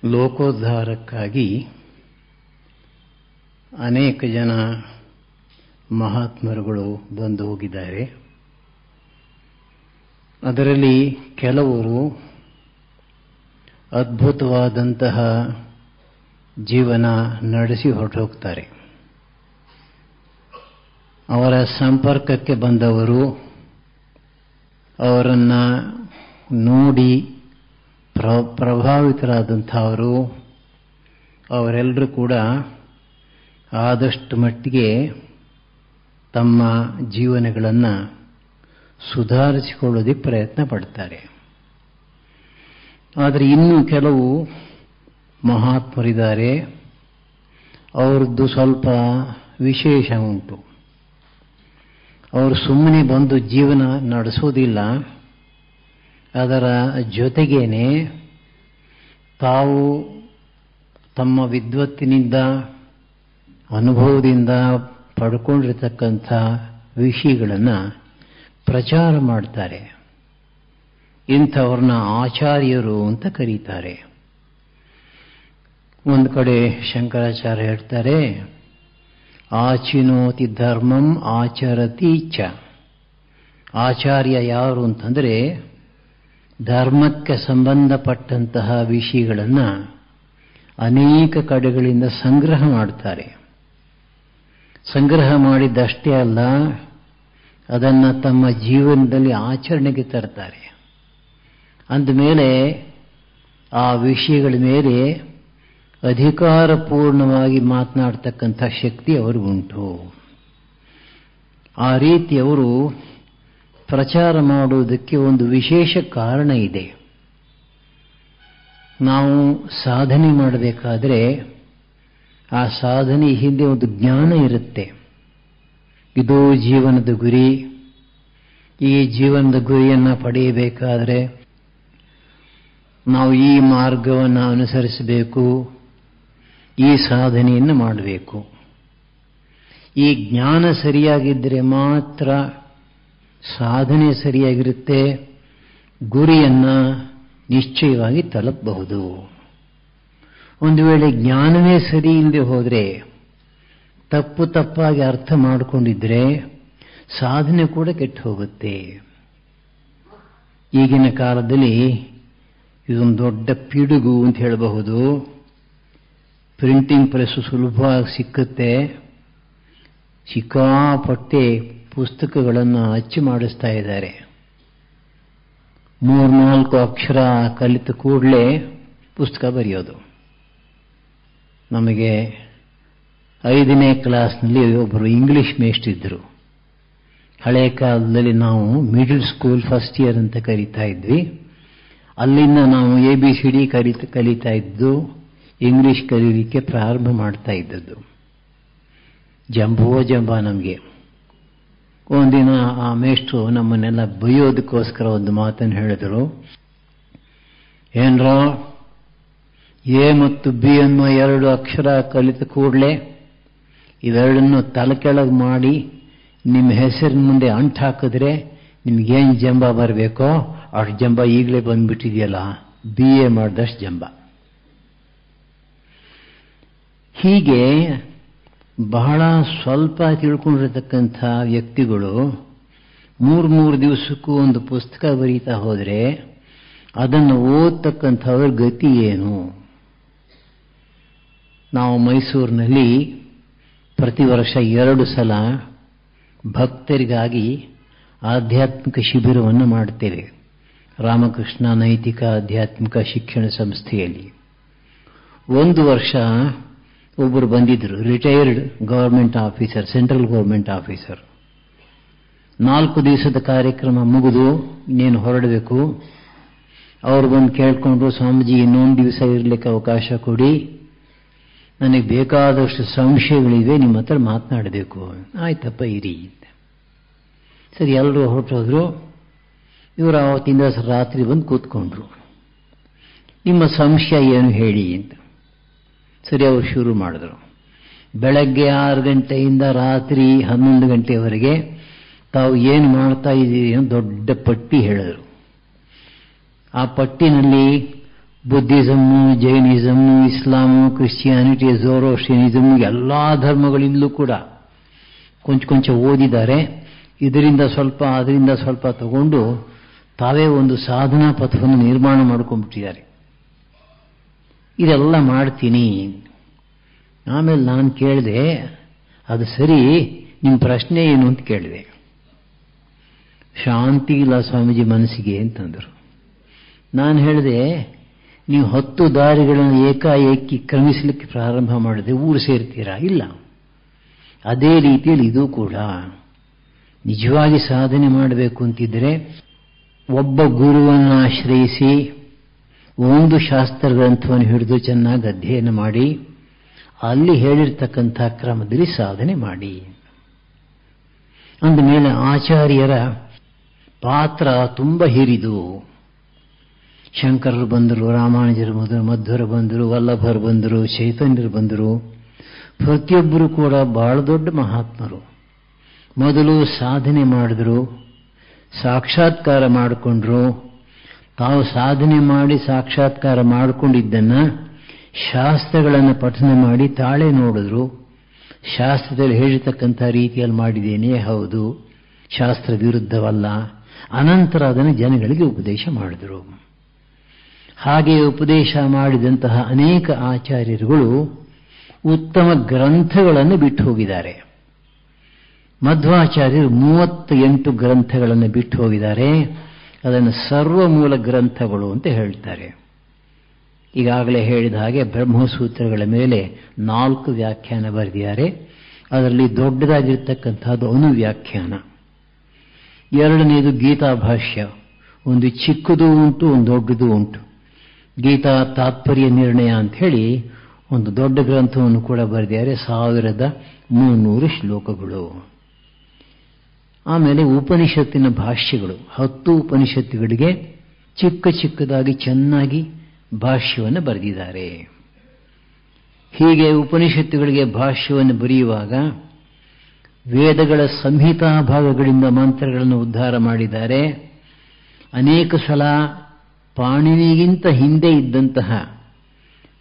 ಲೋಕೋದ್ಧಾರಕ್ಕಾಗಿ ಅನೇಕ ಜನ ಮಹಾತ್ಮರುಗಳು ಬಂದು ಹೋಗಿದ್ದಾರೆ. ಅದರಲ್ಲಿ ಕೆಲವರು ಅದ್ಭುತವಾದಂತಹ ಜೀವನ ನಡೆಸಿ ಹೊರಟೋಗ್ತಾರೆ. ಅವರ ಸಂಪರ್ಕಕ್ಕೆ ಬಂದವರು ಅವರನ್ನು ನೋಡಿ ಪ್ರಭಾವಿತರಾದಂಥವರು ಅವರೆಲ್ಲರೂ ಕೂಡ ಆದಷ್ಟು ಮಟ್ಟಿಗೆ ತಮ್ಮ ಜೀವನಗಳನ್ನು ಸುಧಾರಿಸಿಕೊಳ್ಳೋದಕ್ಕೆ ಪ್ರಯತ್ನ ಪಡ್ತಾರೆ. ಆದರೆ ಇನ್ನೂ ಕೆಲವು ಮಹಾತ್ಮರಿದ್ದಾರೆ, ಅವರದ್ದು ಸ್ವಲ್ಪ ವಿಶೇಷ ಉಂಟು. ಅವರು ಸುಮ್ಮನೆ ಬಂದು ಜೀವನ ನಡೆಸೋದಿಲ್ಲ, ಅದರ ಜೊತೆಗೇನೆ ತಾವು ತಮ್ಮ ವಿದ್ವತ್ತಿನಿಂದ ಅನುಭವದಿಂದ ಪಡ್ಕೊಂಡಿರತಕ್ಕಂಥ ವಿಷಯಗಳನ್ನು ಪ್ರಚಾರ ಮಾಡ್ತಾರೆ. ಇಂಥವ್ರನ್ನ ಆಚಾರ್ಯರು ಅಂತ ಕರೀತಾರೆ. ಒಂದು ಕಡೆ ಶಂಕರಾಚಾರ್ಯ ಹೇಳ್ತಾರೆ, ಆಚಿನೋತಿ ಧರ್ಮಂ ಆಚರತಿ ಚ. ಆಚಾರ್ಯ ಯಾರು ಅಂತಂದರೆ ಧರ್ಮಕ್ಕೆ ಸಂಬಂಧಪಟ್ಟಂತಹ ವಿಷಯಗಳನ್ನು ಅನೇಕ ಕಡೆಗಳಿಂದ ಸಂಗ್ರಹ ಮಾಡ್ತಾರೆ. ಸಂಗ್ರಹ ಮಾಡಿದ್ದಷ್ಟೇ ಅಲ್ಲ, ಅದನ್ನು ತಮ್ಮ ಜೀವನದಲ್ಲಿ ಆಚರಣೆಗೆ ತರ್ತಾರೆ. ಅಂದಮೇಲೆ ಆ ವಿಷಯಗಳ ಮೇಲೆ ಅಧಿಕಾರಪೂರ್ಣವಾಗಿ ಮಾತನಾಡ್ತಕ್ಕಂಥ ಶಕ್ತಿ ಅವ್ರಿಗುಂಟು. ಆ ರೀತಿ ಅವರು ಪ್ರಚಾರ ಮಾಡುವುದಕ್ಕೆ ಒಂದು ವಿಶೇಷ ಕಾರಣ ಇದೆ. ನಾವು ಸಾಧನೆ ಮಾಡಬೇಕಾದ್ರೆ ಆ ಸಾಧನೆ ಹಿಂದೆ ಒಂದು ಜ್ಞಾನ ಇರುತ್ತೆ. ಇದು ಜೀವನದ ಗುರಿ. ಈ ಜೀವನದ ಗುರಿಯನ್ನು ಪಡೆಯಬೇಕಾದರೆ ನಾವು ಈ ಮಾರ್ಗವನ್ನು ಅನುಸರಿಸಬೇಕು, ಈ ಸಾಧನೆಯನ್ನು ಮಾಡಬೇಕು. ಈ ಜ್ಞಾನ ಸರಿಯಾಗಿದ್ದರೆ ಮಾತ್ರ ಸಾಧನೆ ಸರಿಯಾಗಿರುತ್ತೆ, ಗುರಿಯನ್ನು ನಿಶ್ಚಯವಾಗಿ ತಲುಪಬಹುದು. ಒಂದು ವೇಳೆ ಜ್ಞಾನವೇ ಸರಿ ಇಲ್ಲದೆ ಹೋದರೆ, ತಪ್ಪಾಗಿ ಅರ್ಥ ಮಾಡಿಕೊಂಡಿದ್ರೆ ಸಾಧನೆ ಕೂಡ ಕೆಟ್ಟು ಹೋಗುತ್ತೆ. ಈಗಿನ ಕಾಲದಲ್ಲಿ ಇದೊಂದು ದೊಡ್ಡ ಪಿಡುಗು ಅಂತ ಹೇಳಬಹುದು. ಪ್ರಿಂಟಿಂಗ್ ಪ್ರೆಸ್ ಸುಲಭವಾಗಿ ಸಿಕ್ಕುತ್ತೆ, ಸಿಕ್ಕಾಪಟ್ಟೆ ಪುಸ್ತಕಗಳನ್ನು ಅಚ್ಚು ಮಾಡಿಸ್ತಾ ಇದ್ದಾರೆ. 3-4 ಅಕ್ಷರ ಕಲಿತ ಕೂಡಲೇ ಪುಸ್ತಕ ಬರೆಯೋದು. ನಮಗೆ 5ನೇ ಕ್ಲಾಸ್ನಲ್ಲಿ ಒಬ್ಬರು ಇಂಗ್ಲಿಷ್ ಮೇಷ್ಟ್ರಿದ್ದರು. ಹಳೆ ಕಾಲದಲ್ಲಿ ನಾವು ಮಿಡಲ್ ಸ್ಕೂಲ್ ಫಸ್ಟ್ ಇಯರ್ ಅಂತ ಕರೀತಾ ಇದ್ವಿ. ಅಲ್ಲಿಂದ ನಾವು ABCD ಕಲಿತಾ ಇದ್ದು, ಇಂಗ್ಲಿಷ್ ಕಲೀಲಿಕ್ಕೆ ಪ್ರಾರಂಭ ಮಾಡ್ತಾ ಇದ್ದದ್ದು. ಜಂಬ ನಮಗೆ. ಒಂದಿನ ಆ ಮೇಷ್ಟ್ರು ನಮ್ಮನ್ನೆಲ್ಲ ಬೈಯೋದಕ್ಕೋಸ್ಕರ ಒಂದು ಮಾತನ್ನು ಹೇಳಿದರು. ಏನ್ರೋ, ಎ ಮತ್ತು ಬಿ ಅನ್ನೋ 2 ಅಕ್ಷರ ಕಲಿತ ಕೂಡಲೇ ಇವೆರಡನ್ನು ತಲೆ ಕೆಳಗೆ ಮಾಡಿ ನಿಮ್ಮ ಹೆಸರಿನ ಮುಂದೆ ಅಂಟು ಹಾಕಿದ್ರೆ ನಿಮಗೇನು ಜಂಬ ಬರಬೇಕೋ ಅಷ್ಟು ಜಂಬ ಈಗಲೇ ಬಂದ್ಬಿಟ್ಟಿದೆಯಲ್ಲ, BA ಮಾಡಿದಷ್ಟು ಜಂಬ. ಹೀಗೆ ಬಹಳ ಸ್ವಲ್ಪ ತಿಳ್ಕೊಂಡಿರತಕ್ಕಂಥ ವ್ಯಕ್ತಿಗಳು 3 ದಿವಸಕ್ಕೂ ಒಂದು ಪುಸ್ತಕ ಬರೀತಾ ಹೋದರೆ ಅದನ್ನು ಓದತಕ್ಕಂಥವ್ರ ಗತಿ ಏನು? ನಾವು ಮೈಸೂರಿನಲ್ಲಿ ಪ್ರತಿ ವರ್ಷ 2 ಸಲ ಭಕ್ತರಿಗಾಗಿ ಆಧ್ಯಾತ್ಮಿಕ ಶಿಬಿರವನ್ನು ಮಾಡ್ತೇವೆ. ರಾಮಕೃಷ್ಣ ನೈತಿಕ ಆಧ್ಯಾತ್ಮಿಕ ಶಿಕ್ಷಣ ಸಂಸ್ಥೆಯಲ್ಲಿ. ಒಂದು ವರ್ಷ ಒಬ್ಬರು ಬಂದಿದ್ದರು, retired government officer, central government officer. 4 ದಿವಸದ ಕಾರ್ಯಕ್ರಮ ಮುಗಿದು ಇನ್ನೇನು ಹೊರಡಬೇಕು. ಅವರು ಬಂದು ಕೇಳ್ಕೊಂಡ್ರು, ಸ್ವಾಮೀಜಿ ಇನ್ನೊಂದು ದಿವಸ ಇರಲಿಕ್ಕೆ ಅವಕಾಶ ಕೊಡಿ, ನನಗೆ ಬೇಕಾದಷ್ಟು ಸಂಶಯಗಳಿವೆ, ನಿಮ್ಮ ಹತ್ರ ಮಾತನಾಡಬೇಕು. ಆಯ್ತಪ್ಪ ಇರಿ. ಸರಿ, ಎಲ್ಲರೂ ಹೊರಟೋದ್ರು. ಇವರು ಆವತ್ತಿಂದ ರಾತ್ರಿ ಬಂದು ಕೂತ್ಕೊಂಡ್ರು. ನಿಮ್ಮ ಸಂಶಯ ಏನು ಹೇಳಿ ಅಂತ. ಸರಿ, ಅವರು ಶುರು ಮಾಡಿದ್ರು. ಬೆಳಗ್ಗೆ 6 ಗಂಟೆಯಿಂದ ರಾತ್ರಿ 11 ಗಂಟೆಯವರೆಗೆ ತಾವು ಏನು ಮಾಡ್ತಾ ಇದ್ದೀರಿ ಅಂತ ದೊಡ್ಡ ಪಟ್ಟಿ ಹೇಳಿದರು. ಆ ಪಟ್ಟಿನಲ್ಲಿ ಬುದ್ಧಿಸಮ್ಮು, ಜೈನಿಸಮ್ಮು, ಇಸ್ಲಾಮು, ಕ್ರಿಶ್ಚಿಯಾನಿಟಿ, ಝೋರೋಸ್ಟ್ರಿಯನಿಸಮ್ ಎಲ್ಲ ಧರ್ಮಗಳಿಂದಲೂ ಕೂಡ ಕೊಂಚ ಓದಿದ್ದಾರೆ. ಇದರಿಂದ ಸ್ವಲ್ಪ ಅದರಿಂದ ಸ್ವಲ್ಪ ತಗೊಂಡು ತಾವೇ ಒಂದು ಸಾಧನಾ ಪಥವನ್ನು ನಿರ್ಮಾಣ ಮಾಡ್ಕೊಂಡ್ಬಿಟ್ಟಿದ್ದಾರೆ. ಇದೆಲ್ಲ ಮಾಡ್ತೀನಿ. ಆಮೇಲೆ ನಾನು ಕೇಳಿದೆ, ಅದು ಸರಿ, ನಿಮ್ಮ ಪ್ರಶ್ನೆ ಏನು ಅಂತ ಕೇಳಿದೆ. ಶಾಂತಿ ಇಲ್ಲ ಸ್ವಾಮೀಜಿ ಮನಸ್ಸಿಗೆ ಅಂತಂದರು. ನಾನು ಹೇಳಿದೆ, ನೀವು 10 ದಾರಿಗಳನ್ನು ಏಕಾಏಕಿ ಕ್ರಮಿಸಲಿಕ್ಕೆ ಪ್ರಾರಂಭ ಮಾಡಿದ್ರೆ ಊರು ಸೇರ್ತೀರಾ? ಇಲ್ಲ. ಅದೇ ರೀತಿಯಲ್ಲಿ ಇದು ಕೂಡ ನಿಜವಾಗಿ ಸಾಧನೆ ಮಾಡಬೇಕು ಅಂತಿದ್ರೆ ಒಬ್ಬ ಗುರುವನ್ನು ಆಶ್ರಯಿಸಿ ಒಂದು ಶಾಸ್ತ್ರ ಗ್ರಂಥವನ್ನು ಹಿಡಿದು ಚೆನ್ನಾಗಿ ಅಧ್ಯಯನ ಮಾಡಿ ಅಲ್ಲಿ ಹೇಳಿರ್ತಕ್ಕಂಥ ಕ್ರಮದಲ್ಲಿ ಸಾಧನೆ ಮಾಡಿ. ಅಂದಮೇಲೆ ಆಚಾರ್ಯರ ಪಾತ್ರ ತುಂಬ ಹಿರಿದು. ಶಂಕರರು ಬಂದರು, ರಾಮಾನುಜರು ಬಂದರು, ಮಧ್ವರು ಬಂದರು, ವಲ್ಲಭರು ಬಂದರು, ಚೈತನ್ಯರು ಬಂದರು. ಪ್ರತಿಯೊಬ್ಬರು ಕೂಡ ಬಹಳ ದೊಡ್ಡ ಮಹಾತ್ಮರು. ಮೊದಲು ಸಾಧನೆ ಮಾಡಿದ್ರು, ಸಾಕ್ಷಾತ್ಕಾರ ಮಾಡಿಕೊಂಡ್ರು. ತಾವು ಸಾಧನೆ ಮಾಡಿ ಸಾಕ್ಷಾತ್ಕಾರ ಮಾಡಿಕೊಂಡಿದ್ದನ್ನು ಶಾಸ್ತ್ರಗಳನ್ನು ಪಠನ ಮಾಡಿ ತಾಳೆ ನೋಡಿದ್ರು. ಶಾಸ್ತ್ರದಲ್ಲಿ ಹೇಳಿರ್ತಕ್ಕಂಥ ರೀತಿಯಲ್ಲಿ ಮಾಡಿದ್ದೇನೆ, ಹೌದು, ಶಾಸ್ತ್ರ ವಿರುದ್ಧವಲ್ಲ. ಅನಂತರ ಅದನ್ನು ಜನಗಳಿಗೆ ಉಪದೇಶ ಮಾಡಿದರು. ಹಾಗೆ ಉಪದೇಶ ಮಾಡಿದಂತಹ ಅನೇಕ ಆಚಾರ್ಯರುಗಳು ಉತ್ತಮ ಗ್ರಂಥಗಳನ್ನು ಬಿಟ್ಟು ಹೋಗಿದ್ದಾರೆ. ಮಧ್ವಾಚಾರ್ಯರು 38 ಗ್ರಂಥಗಳನ್ನು ಬಿಟ್ಟು ಹೋಗಿದ್ದಾರೆ. ಅದನ್ನು ಸರ್ವಮೂಲ ಗ್ರಂಥಗಳು ಅಂತ ಹೇಳ್ತಾರೆ. ಈಗಾಗಲೇ ಹೇಳಿದ ಹಾಗೆ ಬ್ರಹ್ಮಸೂತ್ರಗಳ ಮೇಲೆ 4 ವ್ಯಾಖ್ಯಾನ ಬರೆದಿದ್ದಾರೆ. ಅದರಲ್ಲಿ ದೊಡ್ಡದಾಗಿರ್ತಕ್ಕಂಥದ್ದು ಅನುವ್ಯಾಖ್ಯಾನ. ಎರಡನೇದು ಗೀತಾ ಭಾಷ್ಯ. ಒಂದು ಚಿಕ್ಕದು ಉಂಟು, ಒಂದು ದೊಡ್ಡದು ಉಂಟು. ಗೀತಾ ತಾತ್ಪರ್ಯ ನಿರ್ಣಯ ಅಂತ ಹೇಳಿ ಒಂದು ದೊಡ್ಡ ಗ್ರಂಥವನ್ನು ಕೂಡ ಬರೆದಿದ್ದಾರೆ, 1300 ಶ್ಲೋಕಗಳು. ಆಮೇಲೆ ಉಪನಿಷತ್ತಿನ ಭಾಷ್ಯಗಳು, 10 ಉಪನಿಷತ್ತುಗಳಿಗೆ ಚಿಕ್ಕದಾಗಿ ಚೆನ್ನಾಗಿ ಭಾಷ್ಯವನ್ನು ಬರೆದಿದ್ದಾರೆ. ಹೀಗೆ ಉಪನಿಷತ್ತುಗಳಿಗೆ ಭಾಷ್ಯವನ್ನು ಬರೆಯುವಾಗ ವೇದಗಳ ಸಂಹಿತಾ ಭಾಗಗಳಿಂದ ಮಂತ್ರಗಳನ್ನು ಉದ್ಧಾರ ಮಾಡಿದ್ದಾರೆ. ಅನೇಕ ಸಲ ಪಾಣಿನಿಗಿಂತ ಹಿಂದೆ ಇದ್ದಂತಹ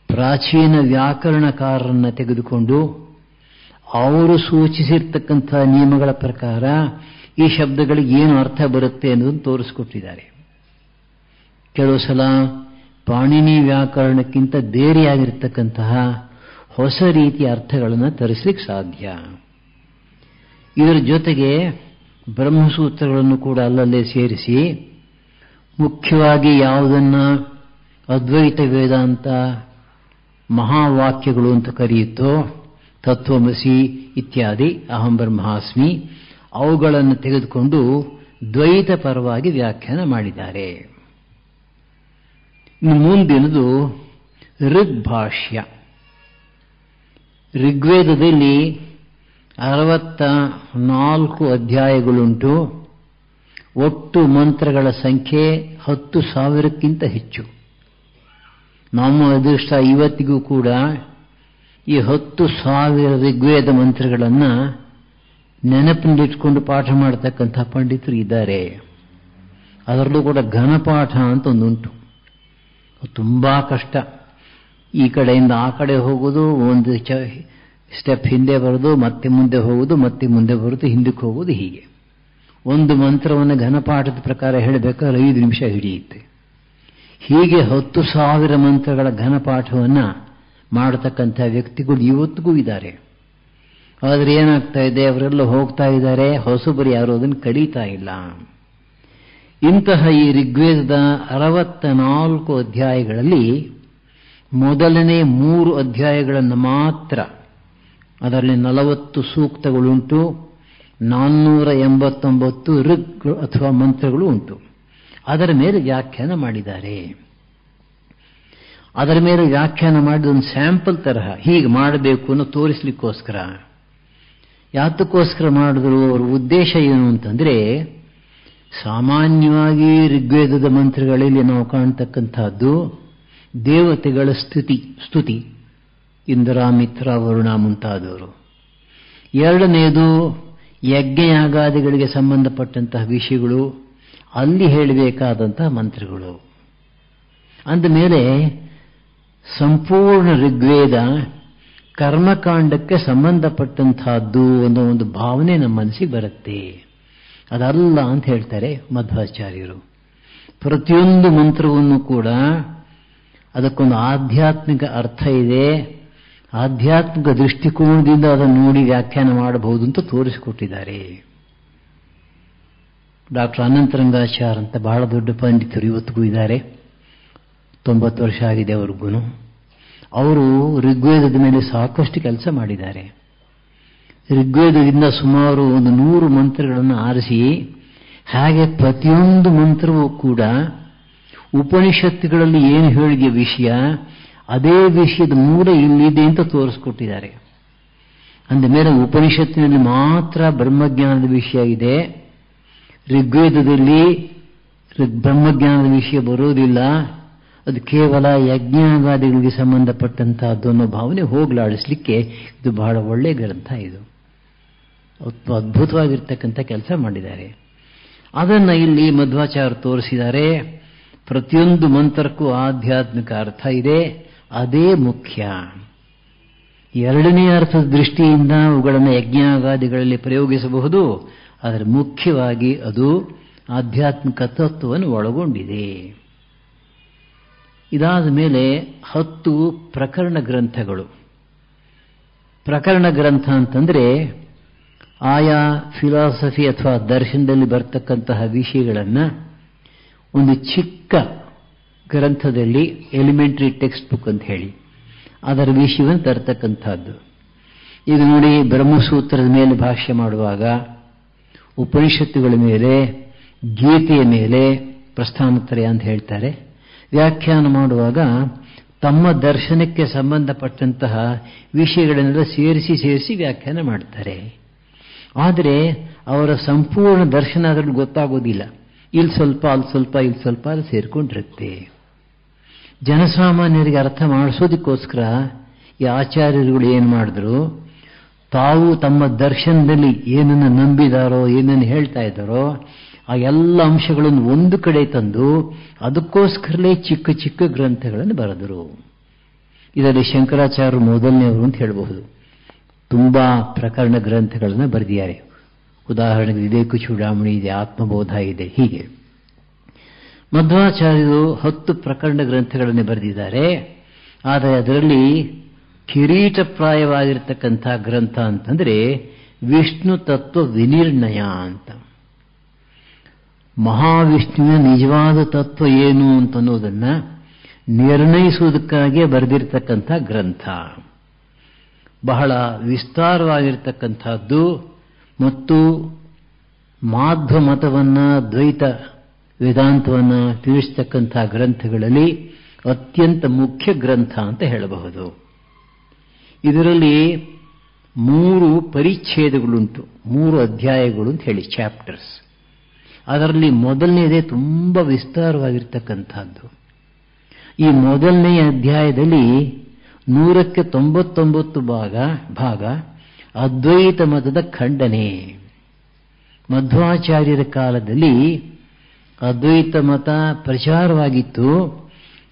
ಪ್ರಾಚೀನ ವ್ಯಾಕರಣಕಾರರನ್ನು ತೆಗೆದುಕೊಂಡು ಅವರು ಸೂಚಿಸಿರ್ತಕ್ಕಂಥ ನಿಯಮಗಳ ಪ್ರಕಾರ ಈ ಶಬ್ದಗಳಿಗೆ ಏನು ಅರ್ಥ ಬರುತ್ತೆ ಅನ್ನೋದನ್ನು ತೋರಿಸಿಕೊಟ್ಟಿದ್ದಾರೆ. ಕೆಲವು ಸಲ ಪಾಣಿನಿ ವ್ಯಾಕರಣಕ್ಕಿಂತ ಬೇರೆಯಾಗಿರ್ತಕ್ಕಂತಹ ಹೊಸ ರೀತಿಯ ಅರ್ಥಗಳನ್ನು ತರಿಸಲಿಕ್ಕೆ ಸಾಧ್ಯ. ಇದರ ಜೊತೆಗೆ ಬ್ರಹ್ಮಸೂತ್ರಗಳನ್ನು ಕೂಡ ಅಲ್ಲಲ್ಲೇ ಸೇರಿಸಿ ಮುಖ್ಯವಾಗಿ ಯಾವುದನ್ನು ಅದ್ವೈತ ವೇದಾಂತ ಮಹಾವಾಕ್ಯಗಳು ಅಂತ ಕರೆಯುತ್ತೋ, ತತ್ವಮಸಿ ಇತ್ಯಾದಿ, ಅಹಂ ಬ್ರಹ್ಮಾಸ್ಮಿ, ಅವುಗಳನ್ನು ತೆಗೆದುಕೊಂಡು ದ್ವೈತ ಪರವಾಗಿ ವ್ಯಾಖ್ಯಾನ ಮಾಡಿದ್ದಾರೆ. ಮುಂದಿನದು ಋಗ್ಭಾಷ್ಯ. ಋಗ್ವೇದದಲ್ಲಿ 64 ಅಧ್ಯಾಯಗಳುಂಟು. ಒಟ್ಟು ಮಂತ್ರಗಳ ಸಂಖ್ಯೆ 10,000ಕ್ಕಿಂತ ಹೆಚ್ಚು. ನಮ್ಮ ಅದೃಷ್ಟ ಇವತ್ತಿಗೂ ಕೂಡ ಈ 10,000 ಋಗ್ವೇದ ಮಂತ್ರಗಳನ್ನು ನೆನಪಿನಲ್ಲಿಟ್ಕೊಂಡು ಪಾಠ ಮಾಡತಕ್ಕಂಥ ಪಂಡಿತರು ಇದ್ದಾರೆ. ಅದರಲ್ಲೂ ಕೂಡ ಘನಪಾಠ ಅಂತ ಒಂದುಂಟು. ತುಂಬಾ ಕಷ್ಟ. ಈ ಕಡೆಯಿಂದ ಆ ಕಡೆ ಹೋಗೋದು, ಒಂದು ಸ್ಟೆಪ್ ಹಿಂದೆ ಬರೋದು, ಮತ್ತೆ ಮುಂದೆ ಹೋಗೋದು, ಮತ್ತೆ ಮುಂದೆ ಬರೋದು, ಹಿಂದಕ್ಕೆ ಹೋಗೋದು. ಹೀಗೆ ಒಂದು ಮಂತ್ರವನ್ನು ಘನಪಾಠದ ಪ್ರಕಾರ ಹೇಳಬೇಕಾದ್ರೆ 5 ನಿಮಿಷ ಹಿಡಿಯುತ್ತೆ. ಹೀಗೆ 10,000 ಮಂತ್ರಗಳ ಘನಪಾಠವನ್ನು ಮಾಡತಕ್ಕಂಥ ವ್ಯಕ್ತಿಗಳು ಇವತ್ತಿಗೂ ಇದ್ದಾರೆ. ಆದರೆ ಏನಾಗ್ತಾ ಇದೆ, ಅವರೆಲ್ಲ ಹೋಗ್ತಾ ಇದ್ದಾರೆ, ಹೊಸಬರು ಯಾರು ಅದನ್ನು ಕಳೀತಾ ಇಲ್ಲ. ಇಂತಹ ಈ ಋಗ್ವೇದದ 64 ಅಧ್ಯಾಯಗಳಲ್ಲಿ ಮೊದಲನೇ 3 ಅಧ್ಯಾಯಗಳನ್ನು ಮಾತ್ರ, ಅದರಲ್ಲಿ 40 ಸೂಕ್ತಗಳುಂಟು, 489 ಋಗ್ ಅಥವಾ ಮಂತ್ರಗಳು ಉಂಟು. ಅದರ ಮೇಲೆ ವ್ಯಾಖ್ಯಾನ ಮಾಡಿದ್ದಾರೆ. ಅದರ ಮೇಲೆ ವ್ಯಾಖ್ಯಾನ ಮಾಡಿದ ಒಂದು ಸ್ಯಾಂಪಲ್ ತರಹ ಹೀಗೆ ಮಾಡಬೇಕು ಅನ್ನೋ ತೋರಿಸಲಿಕ್ಕೋಸ್ಕರ. ಯಾತಕ್ಕೋಸ್ಕರ ಮಾಡಿದ್ರು, ಅವರ ಉದ್ದೇಶ ಏನು ಅಂತಂದ್ರೆ, ಸಾಮಾನ್ಯವಾಗಿ ಋಗ್ವೇದದ ಮಂತ್ರಗಳಲ್ಲಿ ನಾವು ಕಾಣ್ತಕ್ಕಂಥದ್ದು ದೇವತೆಗಳ ಸ್ತುತಿ, ಇಂದ್ರ, ಮಿತ್ರ, ವರುಣ ಮುಂತಾದವರು. ಎರಡನೆಯದು ಯಜ್ಞಯಾಗಾದಿಗಳಿಗೆ ಸಂಬಂಧಪಟ್ಟಂತಹ ವಿಷಯಗಳು, ಅಲ್ಲಿ ಹೇಳಬೇಕಾದಂತಹ ಮಂತ್ರಗಳು. ಅಂದಮೇಲೆ ಸಂಪೂರ್ಣ ಋಗ್ವೇದ ಕರ್ಮಕಾಂಡಕ್ಕೆ ಸಂಬಂಧಪಟ್ಟಂತಹದ್ದು ಅನ್ನೋ ಒಂದು ಭಾವನೆ ನಮ್ಮ ಮನಸ್ಸಿಗೆ ಬರುತ್ತೆ. ಅದಲ್ಲ ಅಂತ ಹೇಳ್ತಾರೆ ಮಧ್ವಾಚಾರ್ಯರು. ಪ್ರತಿಯೊಂದು ಮಂತ್ರವನ್ನು ಕೂಡ ಅದಕ್ಕೊಂದು ಆಧ್ಯಾತ್ಮಿಕ ಅರ್ಥ ಇದೆ, ಆಧ್ಯಾತ್ಮಿಕ ದೃಷ್ಟಿಕೋನದಿಂದ ಅದನ್ನು ನೋಡಿ ವ್ಯಾಖ್ಯಾನ ಮಾಡಬಹುದು ಅಂತ ತೋರಿಸಿಕೊಟ್ಟಿದ್ದಾರೆ. ಡಾಕ್ಟರ್ ಅನಂತರಂಗಾಚಾರ್ಯ ಅಂತ ಬಹಳ ದೊಡ್ಡ ಪಂಡಿತರು ಇವತ್ತಿಗೂ ಇದ್ದಾರೆ, 90 ವರ್ಷ ಆಗಿದೆ ಅವ್ರಿಗೂ. ಅವರು ಋಗ್ವೇದದ ಮೇಲೆ ಸಾಕಷ್ಟು ಕೆಲಸ ಮಾಡಿದ್ದಾರೆ. ಋಗ್ವೇದದಿಂದ ಸುಮಾರು 100 ಮಂತ್ರಗಳನ್ನು ಆರಿಸಿ, ಹಾಗೆ ಪ್ರತಿಯೊಂದು ಮಂತ್ರವೂ ಕೂಡ ಉಪನಿಷತ್ತುಗಳಲ್ಲಿ ಏನು ಹೇಳಿದ ವಿಷಯ ಅದೇ ವಿಷಯದ ಮೂಲ ಇಲ್ಲಿದೆ ಅಂತ ತೋರಿಸ್ಕೊಟ್ಟಿದ್ದಾರೆ. ಅಂದಮೇಲೆ ಉಪನಿಷತ್ತಿನಲ್ಲಿ ಮಾತ್ರ ಬ್ರಹ್ಮಜ್ಞಾನದ ವಿಷಯ ಇದೆ, ಋಗ್ವೇದದಲ್ಲಿ ಬ್ರಹ್ಮಜ್ಞಾನದ ವಿಷಯ ಬರೋದಿಲ್ಲ, ಅದು ಕೇವಲ ಯಜ್ಞಾಗಾದಿಗಳಿಗೆ ಸಂಬಂಧಪಟ್ಟಂತಹದ್ದು ಅನ್ನೋ ಭಾವನೆ ಹೋಗಲಾಡಿಸಲಿಕ್ಕೆ ಇದು ಬಹಳ ಒಳ್ಳೆಯ ಗ್ರಂಥ. ಇದು ಅದ್ಭುತವಾಗಿರ್ತಕ್ಕಂಥ ಕೆಲಸ ಮಾಡಿದ್ದಾರೆ. ಅದನ್ನು ಇಲ್ಲಿ ಮಧ್ವಾಚಾರ್ಯರು ತೋರಿಸಿದ್ದಾರೆ. ಪ್ರತಿಯೊಂದು ಮಂತ್ರಕ್ಕೂ ಆಧ್ಯಾತ್ಮಿಕ ಅರ್ಥ ಇದೆ, ಅದೇ ಮುಖ್ಯ. ಎರಡನೇ ಅರ್ಥದ ದೃಷ್ಟಿಯಿಂದ ಅವುಗಳನ್ನು ಯಜ್ಞಾಗಾದಿಗಳಲ್ಲಿ ಪ್ರಯೋಗಿಸಬಹುದು, ಆದರೆ ಮುಖ್ಯವಾಗಿ ಅದು ಆಧ್ಯಾತ್ಮಿಕ ತತ್ವವನ್ನು ಒಳಗೊಂಡಿದೆ. ಇದಾದ ಮೇಲೆ 10 ಪ್ರಕರಣ ಗ್ರಂಥಗಳು. ಪ್ರಕರಣ ಗ್ರಂಥ ಅಂತಂದ್ರೆ ಆಯಾ ಫಿಲಾಸಫಿ ಅಥವಾ ದರ್ಶನದಲ್ಲಿ ಬರ್ತಕ್ಕಂತಹ ವಿಷಯಗಳನ್ನು ಒಂದು ಚಿಕ್ಕ ಗ್ರಂಥದಲ್ಲಿ ಎಲಿಮೆಂಟರಿ ಟೆಕ್ಸ್ಟ್ ಬುಕ್ ಅಂತ ಹೇಳಿ ಅದರ ವಿಷಯವನ್ನು ತರ್ತಕ್ಕಂಥದ್ದು. ಇದು ನೋಡಿ, ಬ್ರಹ್ಮಸೂತ್ರದ ಮೇಲೆ ಭಾಷ್ಯ ಮಾಡುವಾಗ, ಉಪನಿಷತ್ತುಗಳ ಮೇಲೆ, ಗೀತೆಯ ಮೇಲೆ ಪ್ರಸ್ಥಾನತ್ರಯ ಅಂತ ಹೇಳ್ತಾರೆ, ವ್ಯಾಖ್ಯಾನ ಮಾಡುವಾಗ ತಮ್ಮ ದರ್ಶನಕ್ಕೆ ಸಂಬಂಧಪಟ್ಟಂತಹ ವಿಷಯಗಳನ್ನೆಲ್ಲ ಸೇರಿಸಿ ವ್ಯಾಖ್ಯಾನ ಮಾಡ್ತಾರೆ. ಆದರೆ ಅವರ ಸಂಪೂರ್ಣ ದರ್ಶನ ಅದರಲ್ಲಿ ಗೊತ್ತಾಗೋದಿಲ್ಲ. ಇಲ್ಲಿ ಸ್ವಲ್ಪ ಅಲ್ಲಿ ಸ್ವಲ್ಪ ಇಲ್ಲಿ ಸ್ವಲ್ಪ ಅಲ್ಲಿ ಸೇರ್ಕೊಂಡಿರುತ್ತೆ. ಜನಸಾಮಾನ್ಯರಿಗೆ ಅರ್ಥ ಮಾಡಿಸೋದಕ್ಕೋಸ್ಕರ ಈ ಆಚಾರ್ಯರುಗಳು ಏನು ಮಾಡಿದ್ರು, ತಾವು ತಮ್ಮ ದರ್ಶನದಲ್ಲಿ ಏನನ್ನು ನಂಬಿದಾರೋ, ಏನನ್ನು ಹೇಳ್ತಾ ಇದ್ದಾರೋ ಆ ಎಲ್ಲ ಅಂಶಗಳನ್ನು ಒಂದು ಕಡೆ ತಂದು ಅದಕ್ಕೋಸ್ಕರಲೇ ಚಿಕ್ಕ ಚಿಕ್ಕ ಗ್ರಂಥಗಳನ್ನು ಬರೆದರು. ಇದರಲ್ಲಿ ಶಂಕರಾಚಾರ್ಯರು ಮೊದಲನೆಯವರು ಅಂತ ಹೇಳಬಹುದು. ತುಂಬಾ ಪ್ರಕರಣ ಗ್ರಂಥಗಳನ್ನು ಬರೆದಿದ್ದಾರೆ. ಉದಾಹರಣೆಗೆ ವಿವೇಕ ಚೂಡಾಮಣಿ ಇದೆ, ಆತ್ಮಬೋಧ ಇದೆ. ಹೀಗೆ ಮಧ್ವಾಚಾರ್ಯರು 10 ಪ್ರಕರಣ ಗ್ರಂಥಗಳನ್ನು ಬರೆದಿದ್ದಾರೆ. ಆದರೆ ಅದರಲ್ಲಿ ಕಿರೀಟಪ್ರಾಯವಾಗಿರ್ತಕ್ಕಂಥ ಗ್ರಂಥ ಅಂತಂದ್ರೆ ವಿಷ್ಣು ತತ್ವ ವಿನಿರ್ಣಯ ಅಂತ. ಮಹಾವಿಷ್ಣುವಿನ ನಿಜವಾದ ತತ್ವ ಏನು ಅಂತನ್ನೋದನ್ನ ನಿರ್ಣಯಿಸುವುದಕ್ಕಾಗಿಯೇ ಬರೆದಿರ್ತಕ್ಕಂಥ ಗ್ರಂಥ. ಬಹಳ ವಿಸ್ತಾರವಾಗಿರ್ತಕ್ಕಂಥದ್ದು ಮತ್ತು ಮಾಧ್ವ ಮತವನ್ನ, ದ್ವೈತ ವೇದಾಂತವನ್ನ ತಿಳಿಸ್ತಕ್ಕಂಥ ಗ್ರಂಥಗಳಲ್ಲಿ ಅತ್ಯಂತ ಮುಖ್ಯ ಗ್ರಂಥ ಅಂತ ಹೇಳಬಹುದು. ಇದರಲ್ಲಿ 3 ಪರಿಚ್ಛೇದಗಳುಂಟು, 3 ಅಧ್ಯಾಯಗಳು ಅಂತ ಹೇಳಿ, ಚಾಪ್ಟರ್ಸ್. ಅದರಲ್ಲಿ ಮೊದಲನೇದೇ ತುಂಬಾ ವಿಸ್ತಾರವಾಗಿರ್ತಕ್ಕಂಥದ್ದು. ಈ ಮೊದಲನೆಯ ಅಧ್ಯಾಯದಲ್ಲಿ 100ಕ್ಕೆ 99 ಭಾಗ ಅದ್ವೈತ ಮತದ ಖಂಡನೆ. ಮಧ್ವಾಚಾರ್ಯರ ಕಾಲದಲ್ಲಿ ಅದ್ವೈತ ಮತ ಪ್ರಚಾರವಾಗಿತ್ತು,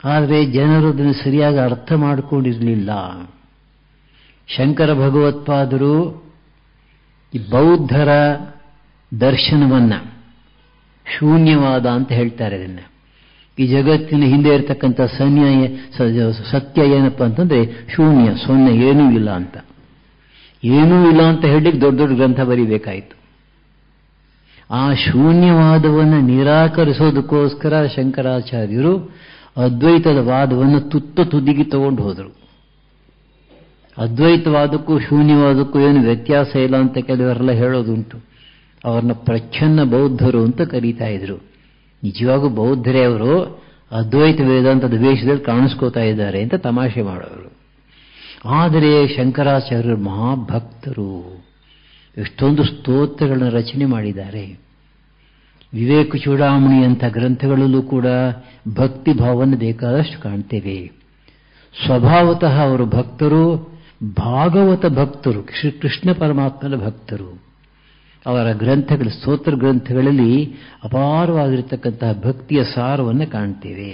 ಆದರೆ ಜನರು ಅದನ್ನು ಸರಿಯಾಗಿ ಅರ್ಥ ಮಾಡಿಕೊಂಡಿರಲಿಲ್ಲ. ಶಂಕರ ಭಗವತ್ಪಾದರು ಈ ಬೌದ್ಧರ ದರ್ಶನವನ್ನ ಶೂನ್ಯವಾದ ಅಂತ ಹೇಳ್ತಾರೆ. ಅದನ್ನ ಈ ಜಗತ್ತಿನ ಹಿಂದೆ ಇರತಕ್ಕಂಥ ಸತ್ಯ ಏನಪ್ಪ ಅಂತಂದ್ರೆ ಶೂನ್ಯ, 0, ಏನೂ ಇಲ್ಲ ಅಂತ. ಏನೂ ಇಲ್ಲ ಅಂತ ಹೇಳಲಿಕ್ಕೆ ದೊಡ್ಡ ದೊಡ್ಡ ಗ್ರಂಥ ಬರೀಬೇಕಾಯಿತು. ಆ ಶೂನ್ಯವಾದವನ್ನು ನಿರಾಕರಿಸೋದಕ್ಕೋಸ್ಕರ ಶಂಕರಾಚಾರ್ಯರು ಅದ್ವೈತದ ವಾದವನ್ನು ತುದಿಗೆ ತಗೊಂಡು ಹೋದರು. ಅದ್ವೈತವಾದಕ್ಕೂ ಶೂನ್ಯವಾದಕ್ಕೂ ಏನು ವ್ಯತ್ಯಾಸ ಇಲ್ಲ ಅಂತ ಕೆಲವರೆಲ್ಲ ಹೇಳೋದುಂಟು. ಅವರನ್ನ ಪ್ರಚ್ಛನ್ನ ಬೌದ್ಧರು ಅಂತ ಕರೀತಾ ಇದ್ರು. ನಿಜವಾಗೂ ಬೌದ್ಧರೇ ಅವರು, ಅದ್ವೈತ ವೇದಾಂತದ ವೇಷದಲ್ಲಿ ಕಾಣಿಸ್ಕೋತಾ ಇದ್ದಾರೆ ಅಂತ ತಮಾಷೆ ಮಾಡೋರು. ಆದರೆ ಶಂಕರಾಚಾರ್ಯರು ಮಹಾಭಕ್ತರು, ಎಷ್ಟೊಂದು ಸ್ತೋತ್ರಗಳನ್ನು ರಚನೆ ಮಾಡಿದ್ದಾರೆ. ವಿವೇಕ ಚೂಡಾಮಣಿ ಅಂತ ಗ್ರಂಥಗಳಲ್ಲೂ ಕೂಡ ಭಕ್ತಿ ಭಾವವನ್ನು ಬೇಕಾದಷ್ಟು ಕಾಣ್ತೇವೆ. ಸ್ವಭಾವತಃ ಅವರು ಭಕ್ತರು, ಭಾಗವತ ಭಕ್ತರು, ಕೃಷ್ಣ ಪರಮಾತ್ಮನ ಭಕ್ತರು. ಅವರ ಗ್ರಂಥಗಳು, ಸ್ತೋತ್ರ ಗ್ರಂಥಗಳಲ್ಲಿ ಅಪಾರವಾಗಿರತಕ್ಕಂತಹ ಭಕ್ತಿಯ ಸಾರವನ್ನು ಕಾಣ್ತೇವೆ.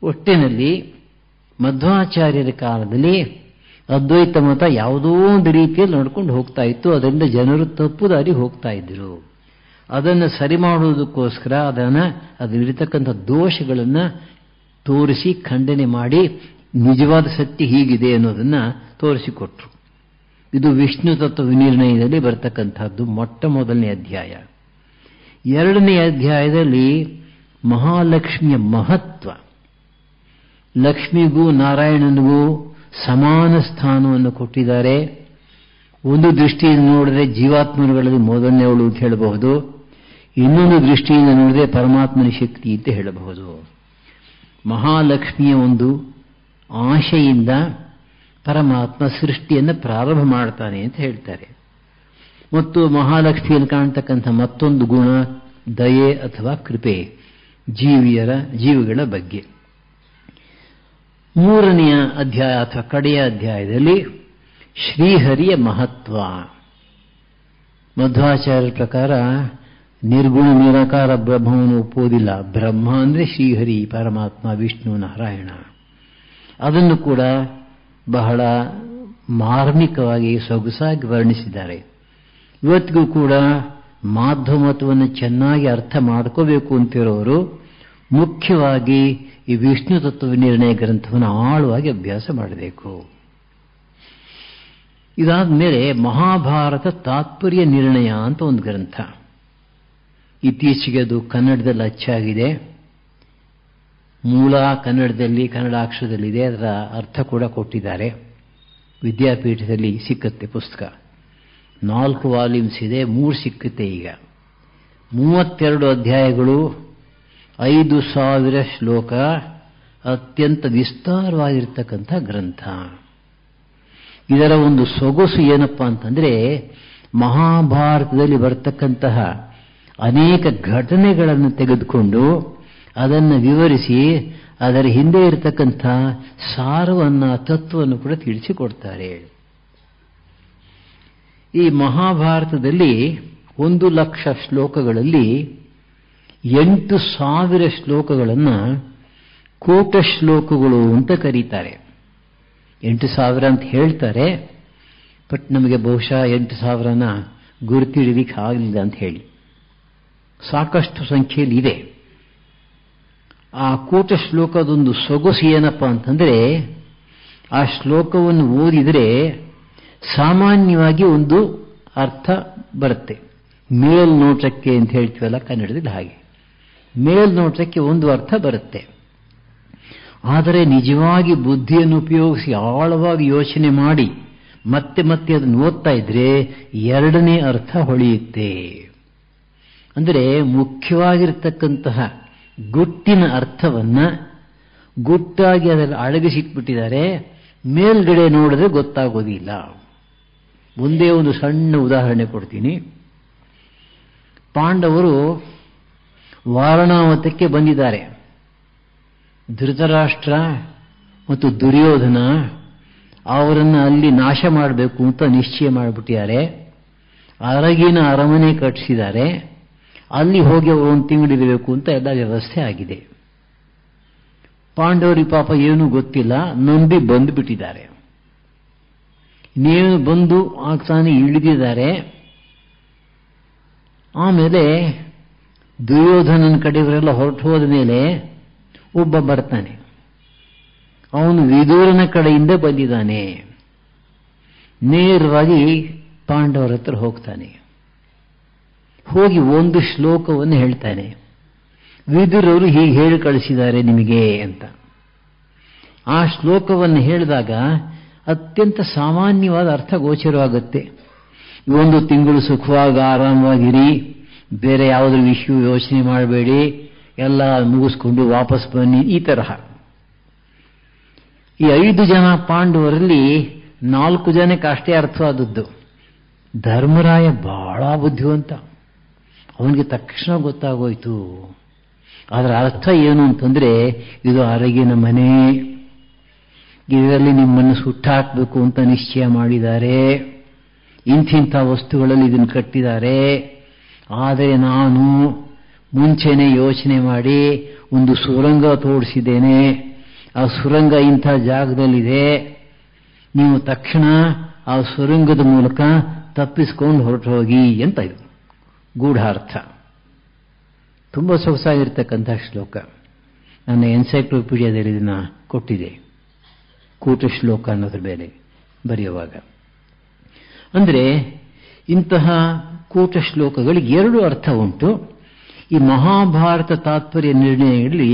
ಒಟ್ಟಿನಲ್ಲಿ ಮಧ್ವಾಚಾರ್ಯರ ಕಾಲದಲ್ಲಿ ಅದ್ವೈತ ಮತ ಯಾವುದೋ ಒಂದು ರೀತಿಯಲ್ಲಿ ನಡ್ಕೊಂಡು ಹೋಗ್ತಾ ಇತ್ತು. ಅದರಿಂದ ಜನರು ತಪ್ಪು ದಾರಿ ಹೋಗ್ತಾ ಇದ್ರು. ಅದನ್ನು ಸರಿ ಮಾಡುವುದಕ್ಕೋಸ್ಕರ ಅದರಲ್ಲಿರತಕ್ಕಂಥ ದೋಷಗಳನ್ನು ತೋರಿಸಿ ಖಂಡನೆ ಮಾಡಿ ನಿಜವಾದ ಸತ್ಯ ಹೀಗಿದೆ ಅನ್ನೋದನ್ನು ತೋರಿಸಿಕೊಟ್ರು. ಇದು ವಿಷ್ಣು ತತ್ವ ವಿನಿರ್ಣಯದಲ್ಲಿ ಬರ್ತಕ್ಕಂಥದ್ದು ಮೊಟ್ಟ ಮೊದಲನೇ ಅಧ್ಯಾಯ. ಎರಡನೇ ಅಧ್ಯಾಯದಲ್ಲಿ ಮಹಾಲಕ್ಷ್ಮಿಯ ಮಹತ್ವ, ಲಕ್ಷ್ಮಿಗೂ ನಾರಾಯಣನಿಗೂ ಸಮಾನ ಸ್ಥಾನವನ್ನು ಕೊಟ್ಟಿದ್ದಾರೆ. ಒಂದು ದೃಷ್ಟಿಯಿಂದ ನೋಡಿದ್ರೆ ಜೀವಾತ್ಮರುಗಳಲ್ಲಿ ಮೊದಲನೇವಳು ಅಂತ ಹೇಳಬಹುದು, ಇನ್ನೊಂದು ದೃಷ್ಟಿಯಿಂದ ನೋಡಿದ್ರೆ ಪರಮಾತ್ಮನ ಶಕ್ತಿ ಅಂತ ಹೇಳಬಹುದು. ಮಹಾಲಕ್ಷ್ಮಿಯ ಒಂದು ಆಶೆಯಿಂದ ಪರಮಾತ್ಮ ಸೃಷ್ಟಿಯನ್ನು ಪ್ರಾರಂಭ ಮಾಡ್ತಾನೆ ಅಂತ ಹೇಳ್ತಾರೆ. ಮತ್ತು ಮಹಾಲಕ್ಷ್ಮಿಯಲ್ಲಿ ಕಾಣ್ತಕ್ಕಂಥ ಮತ್ತೊಂದು ಗುಣ ದಯೆ ಅಥವಾ ಕೃಪೆ, ಜೀವಿಗಳ ಬಗ್ಗೆ. ಮೂರನೆಯ ಅಧ್ಯಾಯ ಅಥವಾ ಕಡೆಯ ಅಧ್ಯಾಯದಲ್ಲಿ ಶ್ರೀಹರಿಯ ಮಹತ್ವ. ಮಧ್ವಾಚಾರ್ಯರ ಪ್ರಕಾರ ನಿರ್ಗುಣ ನಿರಾಕಾರ ಬ್ರಹ್ಮವನ್ನು ಒಪ್ಪುವುದಿಲ್ಲ. ಬ್ರಹ್ಮ ಅಂದರೆ ಶ್ರೀಹರಿ, ಪರಮಾತ್ಮ, ವಿಷ್ಣು, ನಾರಾಯಣ. ಅದನ್ನು ಕೂಡ ಬಹಳ ಮಾರ್ಮಿಕವಾಗಿ ಸೊಗಸಾಗಿ ವರ್ಣಿಸಿದ್ದಾರೆ. ಇವತ್ತಿಗೂ ಕೂಡ ಮಾಧ್ವಮತವನ್ನು ಚೆನ್ನಾಗಿ ಅರ್ಥ ಮಾಡ್ಕೋಬೇಕು ಅಂತಿರೋರು ಮುಖ್ಯವಾಗಿ ಈ ವಿಷ್ಣು ತತ್ವ ನಿರ್ಣಯ ಗ್ರಂಥವನ್ನು ಆಳವಾಗಿ ಅಭ್ಯಾಸ ಮಾಡಬೇಕು. ಇದಾದ ಮೇಲೆ ಮಹಾಭಾರತ ತಾತ್ಪರ್ಯ ನಿರ್ಣಯ ಅಂತ ಒಂದು ಗ್ರಂಥ. ಇತ್ತೀಚೆಗೆ ಅದು ಕನ್ನಡದಲ್ಲಿ ಅಚ್ಚಾಗಿದೆ. ಮೂಲ ಕನ್ನಡದಲ್ಲಿ ಕನ್ನಡಾಕ್ಷರದಲ್ಲಿದೆ. ಅದರ ಅರ್ಥ ಕೂಡ ಕೊಟ್ಟಿದ್ದಾರೆ. ವಿದ್ಯಾಪೀಠದಲ್ಲಿ ಸಿಕ್ಕತ್ತೆ ಪುಸ್ತಕ. 4 ವಾಲ್ಯೂಮ್ಸ್ ಇದೆ, 3 ಸಿಕ್ಕುತ್ತೆ ಈಗ. 32 ಅಧ್ಯಾಯಗಳು, 5000 ಶ್ಲೋಕ, ಅತ್ಯಂತ ವಿಸ್ತಾರವಾಗಿರ್ತಕ್ಕಂಥ ಗ್ರಂಥ. ಇದರ ಒಂದು ಸೊಗಸು ಏನಪ್ಪಾ ಅಂತಂದ್ರೆ, ಮಹಾಭಾರತದಲ್ಲಿ ಬರ್ತಕ್ಕಂತಹ ಅನೇಕ ಘಟನೆಗಳನ್ನು ತೆಗೆದುಕೊಂಡು ಅದನ್ನು ವಿವರಿಸಿ ಅದರ ಹಿಂದೆ ಇರತಕ್ಕಂಥ ಸಾರವನ್ನ, ತತ್ವವನ್ನು ಕೂಡ ತಿಳಿಸಿಕೊಡ್ತಾರೆ. ಈ ಮಹಾಭಾರತದಲ್ಲಿ 1,00,000 ಶ್ಲೋಕಗಳಲ್ಲಿ 8,000 ಶ್ಲೋಕಗಳನ್ನು ಕೂಟ ಶ್ಲೋಕಗಳು ಅಂತ ಕರೀತಾರೆ. 8,000 ಅಂತ ಹೇಳ್ತಾರೆ, ಬಟ್ ನಮಗೆ ಬಹುಶಃ 8,000ನ ಗುರುತಿಡಲಿಕ್ಕೆ ಆಗಲಿಲ್ಲ ಅಂತ ಹೇಳಿ. ಸಾಕಷ್ಟು ಸಂಖ್ಯೆಯಲ್ಲಿ ಇದೆ. ಆ ಕೂಟ ಶ್ಲೋಕದೊಂದು ಸೊಗಸು ಏನಪ್ಪಾ ಅಂತಂದ್ರೆ, ಆ ಶ್ಲೋಕವನ್ನು ಓದಿದರೆ ಸಾಮಾನ್ಯವಾಗಿ ಒಂದು ಅರ್ಥ ಬರುತ್ತೆ. ಮೇಲ್ನೋಟಕ್ಕೆ ಅಂತ ಹೇಳ್ತೀವಲ್ಲ ಕನ್ನಡದಲ್ಲಿ, ಹಾಗೆ ಮೇಲ್ನೋಟಕ್ಕೆ ಒಂದು ಅರ್ಥ ಬರುತ್ತೆ. ಆದರೆ ನಿಜವಾಗಿ ಬುದ್ಧಿಯನ್ನು ಉಪಯೋಗಿಸಿ ಆಳವಾಗಿ ಯೋಚನೆ ಮಾಡಿ ಮತ್ತೆ ಮತ್ತೆ ಅದನ್ನು ಓದ್ತಾ ಇದ್ರೆ ಎರಡನೇ ಅರ್ಥ ಹೊಳೆಯುತ್ತೆ. ಅಂದರೆ ಮುಖ್ಯವಾಗಿರ್ತಕ್ಕಂತಹ ಗುಟ್ಟಿನ ಅರ್ಥವನ್ನ ಗುಟ್ಟಾಗಿ ಅದರಲ್ಲಿ ಅಡಗಿಸಿಟ್ಬಿಟ್ಟಿದ್ದಾರೆ. ಮೇಲ್ಗಡೆ ನೋಡಿದ್ರೆ ಗೊತ್ತಾಗೋದಿಲ್ಲ. ಒಂದೇ ಒಂದು ಸಣ್ಣ ಉದಾಹರಣೆ ಕೊಡ್ತೀನಿ. ಪಾಂಡವರು ವಾರಣಾವತಕ್ಕೆ ಬಂದಿದ್ದಾರೆ. ಧೃತರಾಷ್ಟ್ರ ಮತ್ತು ದುರ್ಯೋಧನ ಅವರನ್ನು ಅಲ್ಲಿ ನಾಶ ಮಾಡಬೇಕು ಅಂತ ನಿಶ್ಚಯ ಮಾಡಿಬಿಟ್ಟಿದ್ದಾರೆ. ಅರಗಿನ ಅರಮನೆ ಕಟ್ಟಿಸಿದ್ದಾರೆ. ಅಲ್ಲಿ ಹೋಗಿ ಅವರು 1 ತಿಂಗಳಿರಬೇಕು ಅಂತ ಎಲ್ಲ ವ್ಯವಸ್ಥೆ ಆಗಿದೆ. ಪಾಂಡವರಿಗೆ ಪಾಪ ಏನೂ ಗೊತ್ತಿಲ್ಲ, ನಂಬಿ ಬಂದುಬಿಟ್ಟಿದ್ದಾರೆ. ನೇಣು ಬಂದು ಆಗ್ತಾನೆ ಇಳಿದಿದ್ದಾರೆ. ಆಮೇಲೆ ದುರ್ಯೋಧನನ ಕಡೆಯವರೆಲ್ಲ ಹೊರಟು ಹೋದ ಮೇಲೆ ಒಬ್ಬ ಬರ್ತಾನೆ. ಅವನು ವಿದುರನ ಕಡೆಯಿಂದ ಬಂದಿದ್ದಾನೆ. ನೇರವಾಗಿ ಪಾಂಡವರ ಹತ್ರ ಹೋಗ್ತಾನೆ. ಹೋಗಿ ಒಂದು ಶ್ಲೋಕವನ್ನು ಹೇಳ್ತಾನೆ. ವಿದುರವರು ಹೀಗೆ ಹೇಳಿ ಕಳಿಸಿದ್ದಾರೆ ನಿಮಗೆ ಅಂತ. ಆ ಶ್ಲೋಕವನ್ನು ಹೇಳಿದಾಗ ಅತ್ಯಂತ ಸಾಮಾನ್ಯವಾದ ಅರ್ಥ ಗೋಚರವಾಗುತ್ತೆ. 1 ತಿಂಗಳು ಸುಖವಾಗಿ ಆರಾಮವಾಗಿರಿ, ಬೇರೆ ಯಾವುದ್ರ ವಿಷಯ ಯೋಚನೆ ಮಾಡಬೇಡಿ, ಎಲ್ಲ ಮುಗಿಸ್ಕೊಂಡು ವಾಪಸ್ ಬನ್ನಿ, ಈ ತರಹ. ಈ 5 ಜನ ಪಾಂಡವರಲ್ಲಿ 4 ಜನಕ್ಕೆ ಅಷ್ಟೇ ಅರ್ಥವಾದದ್ದು. ಧರ್ಮರಾಯ ಬಹಳ ಬುದ್ಧಿವಂತ, ಅವನಿಗೆ ತಕ್ಷಣ ಗೊತ್ತಾಗೋಯ್ತು. ಅದರ ಅರ್ಥ ಏನು ಅಂತಂದ್ರೆ, ಇದು ಅರಗಿನ ಮನೆ, ಇದರಲ್ಲಿ ನಿಮ್ಮನ್ನು ಸುಟ್ಟಾಕಬೇಕು ಅಂತ ನಿಶ್ಚಯ ಮಾಡಿದ್ದಾರೆ, ಇಂಥಿಂಥ ವಸ್ತುಗಳಲ್ಲಿ ಇದನ್ನು ಕಟ್ಟಿದ್ದಾರೆ. ಆದರೆ ನಾನು ಮುಂಚೆನೆ ಯೋಚನೆ ಮಾಡಿ ಒಂದು ಸುರಂಗ ತೋಡಿಸಿದ್ದೇನೆ, ಆ ಸುರಂಗ ಇಂಥ ಜಾಗದಲ್ಲಿದೆ, ನೀವು ತಕ್ಷಣ ಆ ಸುರಂಗದ ಮೂಲಕ ತಪ್ಪಿಸ್ಕೊಂಡು ಹೊರಟು ಹೋಗಿ ಅಂತ ಇದು ಗೂಢಾರ್ಥ. ತುಂಬ ಸೊಗಸಾಗಿರ್ತಕ್ಕಂಥ ಶ್ಲೋಕ. ನನ್ನ ಎನ್ಸೈಕ್ಲೋಪೀಡಿಯಾದಲ್ಲಿ ಇದನ್ನು ಕೊಟ್ಟಿದೆ, ಕೂಟ ಶ್ಲೋಕ ಅನ್ನೋದ್ರ ಮೇಲೆ ಬರೆಯುವಾಗ. ಅಂದರೆ ಇಂತಹ ಕೂಟ ಶ್ಲೋಕಗಳಿಗೆ ಎರಡು ಅರ್ಥ ಉಂಟು. ಈ ಮಹಾಭಾರತ ತಾತ್ಪರ್ಯ ನಿರ್ಣಯಗಳಲ್ಲಿ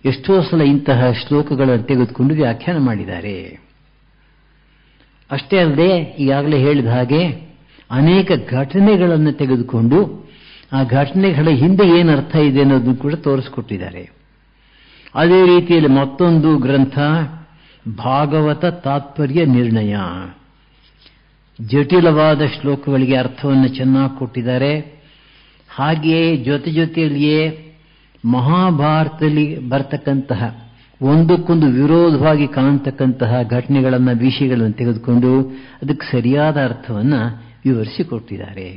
ಎಷ್ಟೋ ಸಲ ಇಂತಹ ಶ್ಲೋಕಗಳನ್ನು ತೆಗೆದುಕೊಂಡು ವ್ಯಾಖ್ಯಾನ ಮಾಡಿದ್ದಾರೆ. ಅಷ್ಟೇ ಅಲ್ಲದೆ ಈಗಾಗಲೇ ಹೇಳಿದ ಹಾಗೆ ಅನೇಕ ಘಟನೆಗಳನ್ನು ತೆಗೆದುಕೊಂಡು ಆ ಘಟನೆಗಳ ಹಿಂದೆ ಏನು ಅರ್ಥ ಇದೆ ಅನ್ನೋದನ್ನು ಕೂಡ ತೋರಿಸಿಕೊಟ್ಟಿದ್ದಾರೆ. ಅದೇ ರೀತಿಯಲ್ಲಿ ಮತ್ತೊಂದು ಗ್ರಂಥ ಭಾಗವತ ತಾತ್ಪರ್ಯ ನಿರ್ಣಯ. ಜಟಿಲವಾದ ಶ್ಲೋಕಗಳಿಗೆ ಅರ್ಥವನ್ನು ಚೆನ್ನಾಗಿ ಕೊಟ್ಟಿದ್ದಾರೆ. ಹಾಗೆಯೇ ಜೊತೆಯಲ್ಲಿಯೇ ಮಹಾಭಾರತದಲ್ಲಿ ಬರ್ತಕ್ಕಂತಹ ಒಂದಕ್ಕೊಂದು ವಿರೋಧವಾಗಿ ಕಾಣತಕ್ಕಂತಹ ಘಟನೆಗಳನ್ನು, ವಿಷಯಗಳನ್ನು ತೆಗೆದುಕೊಂಡು ಅದಕ್ಕೆ ಸರಿಯಾದ ಅರ್ಥವನ್ನು ವಿವರಿಸಿಕೊಟ್ಟಿದ್ದಾರೆ.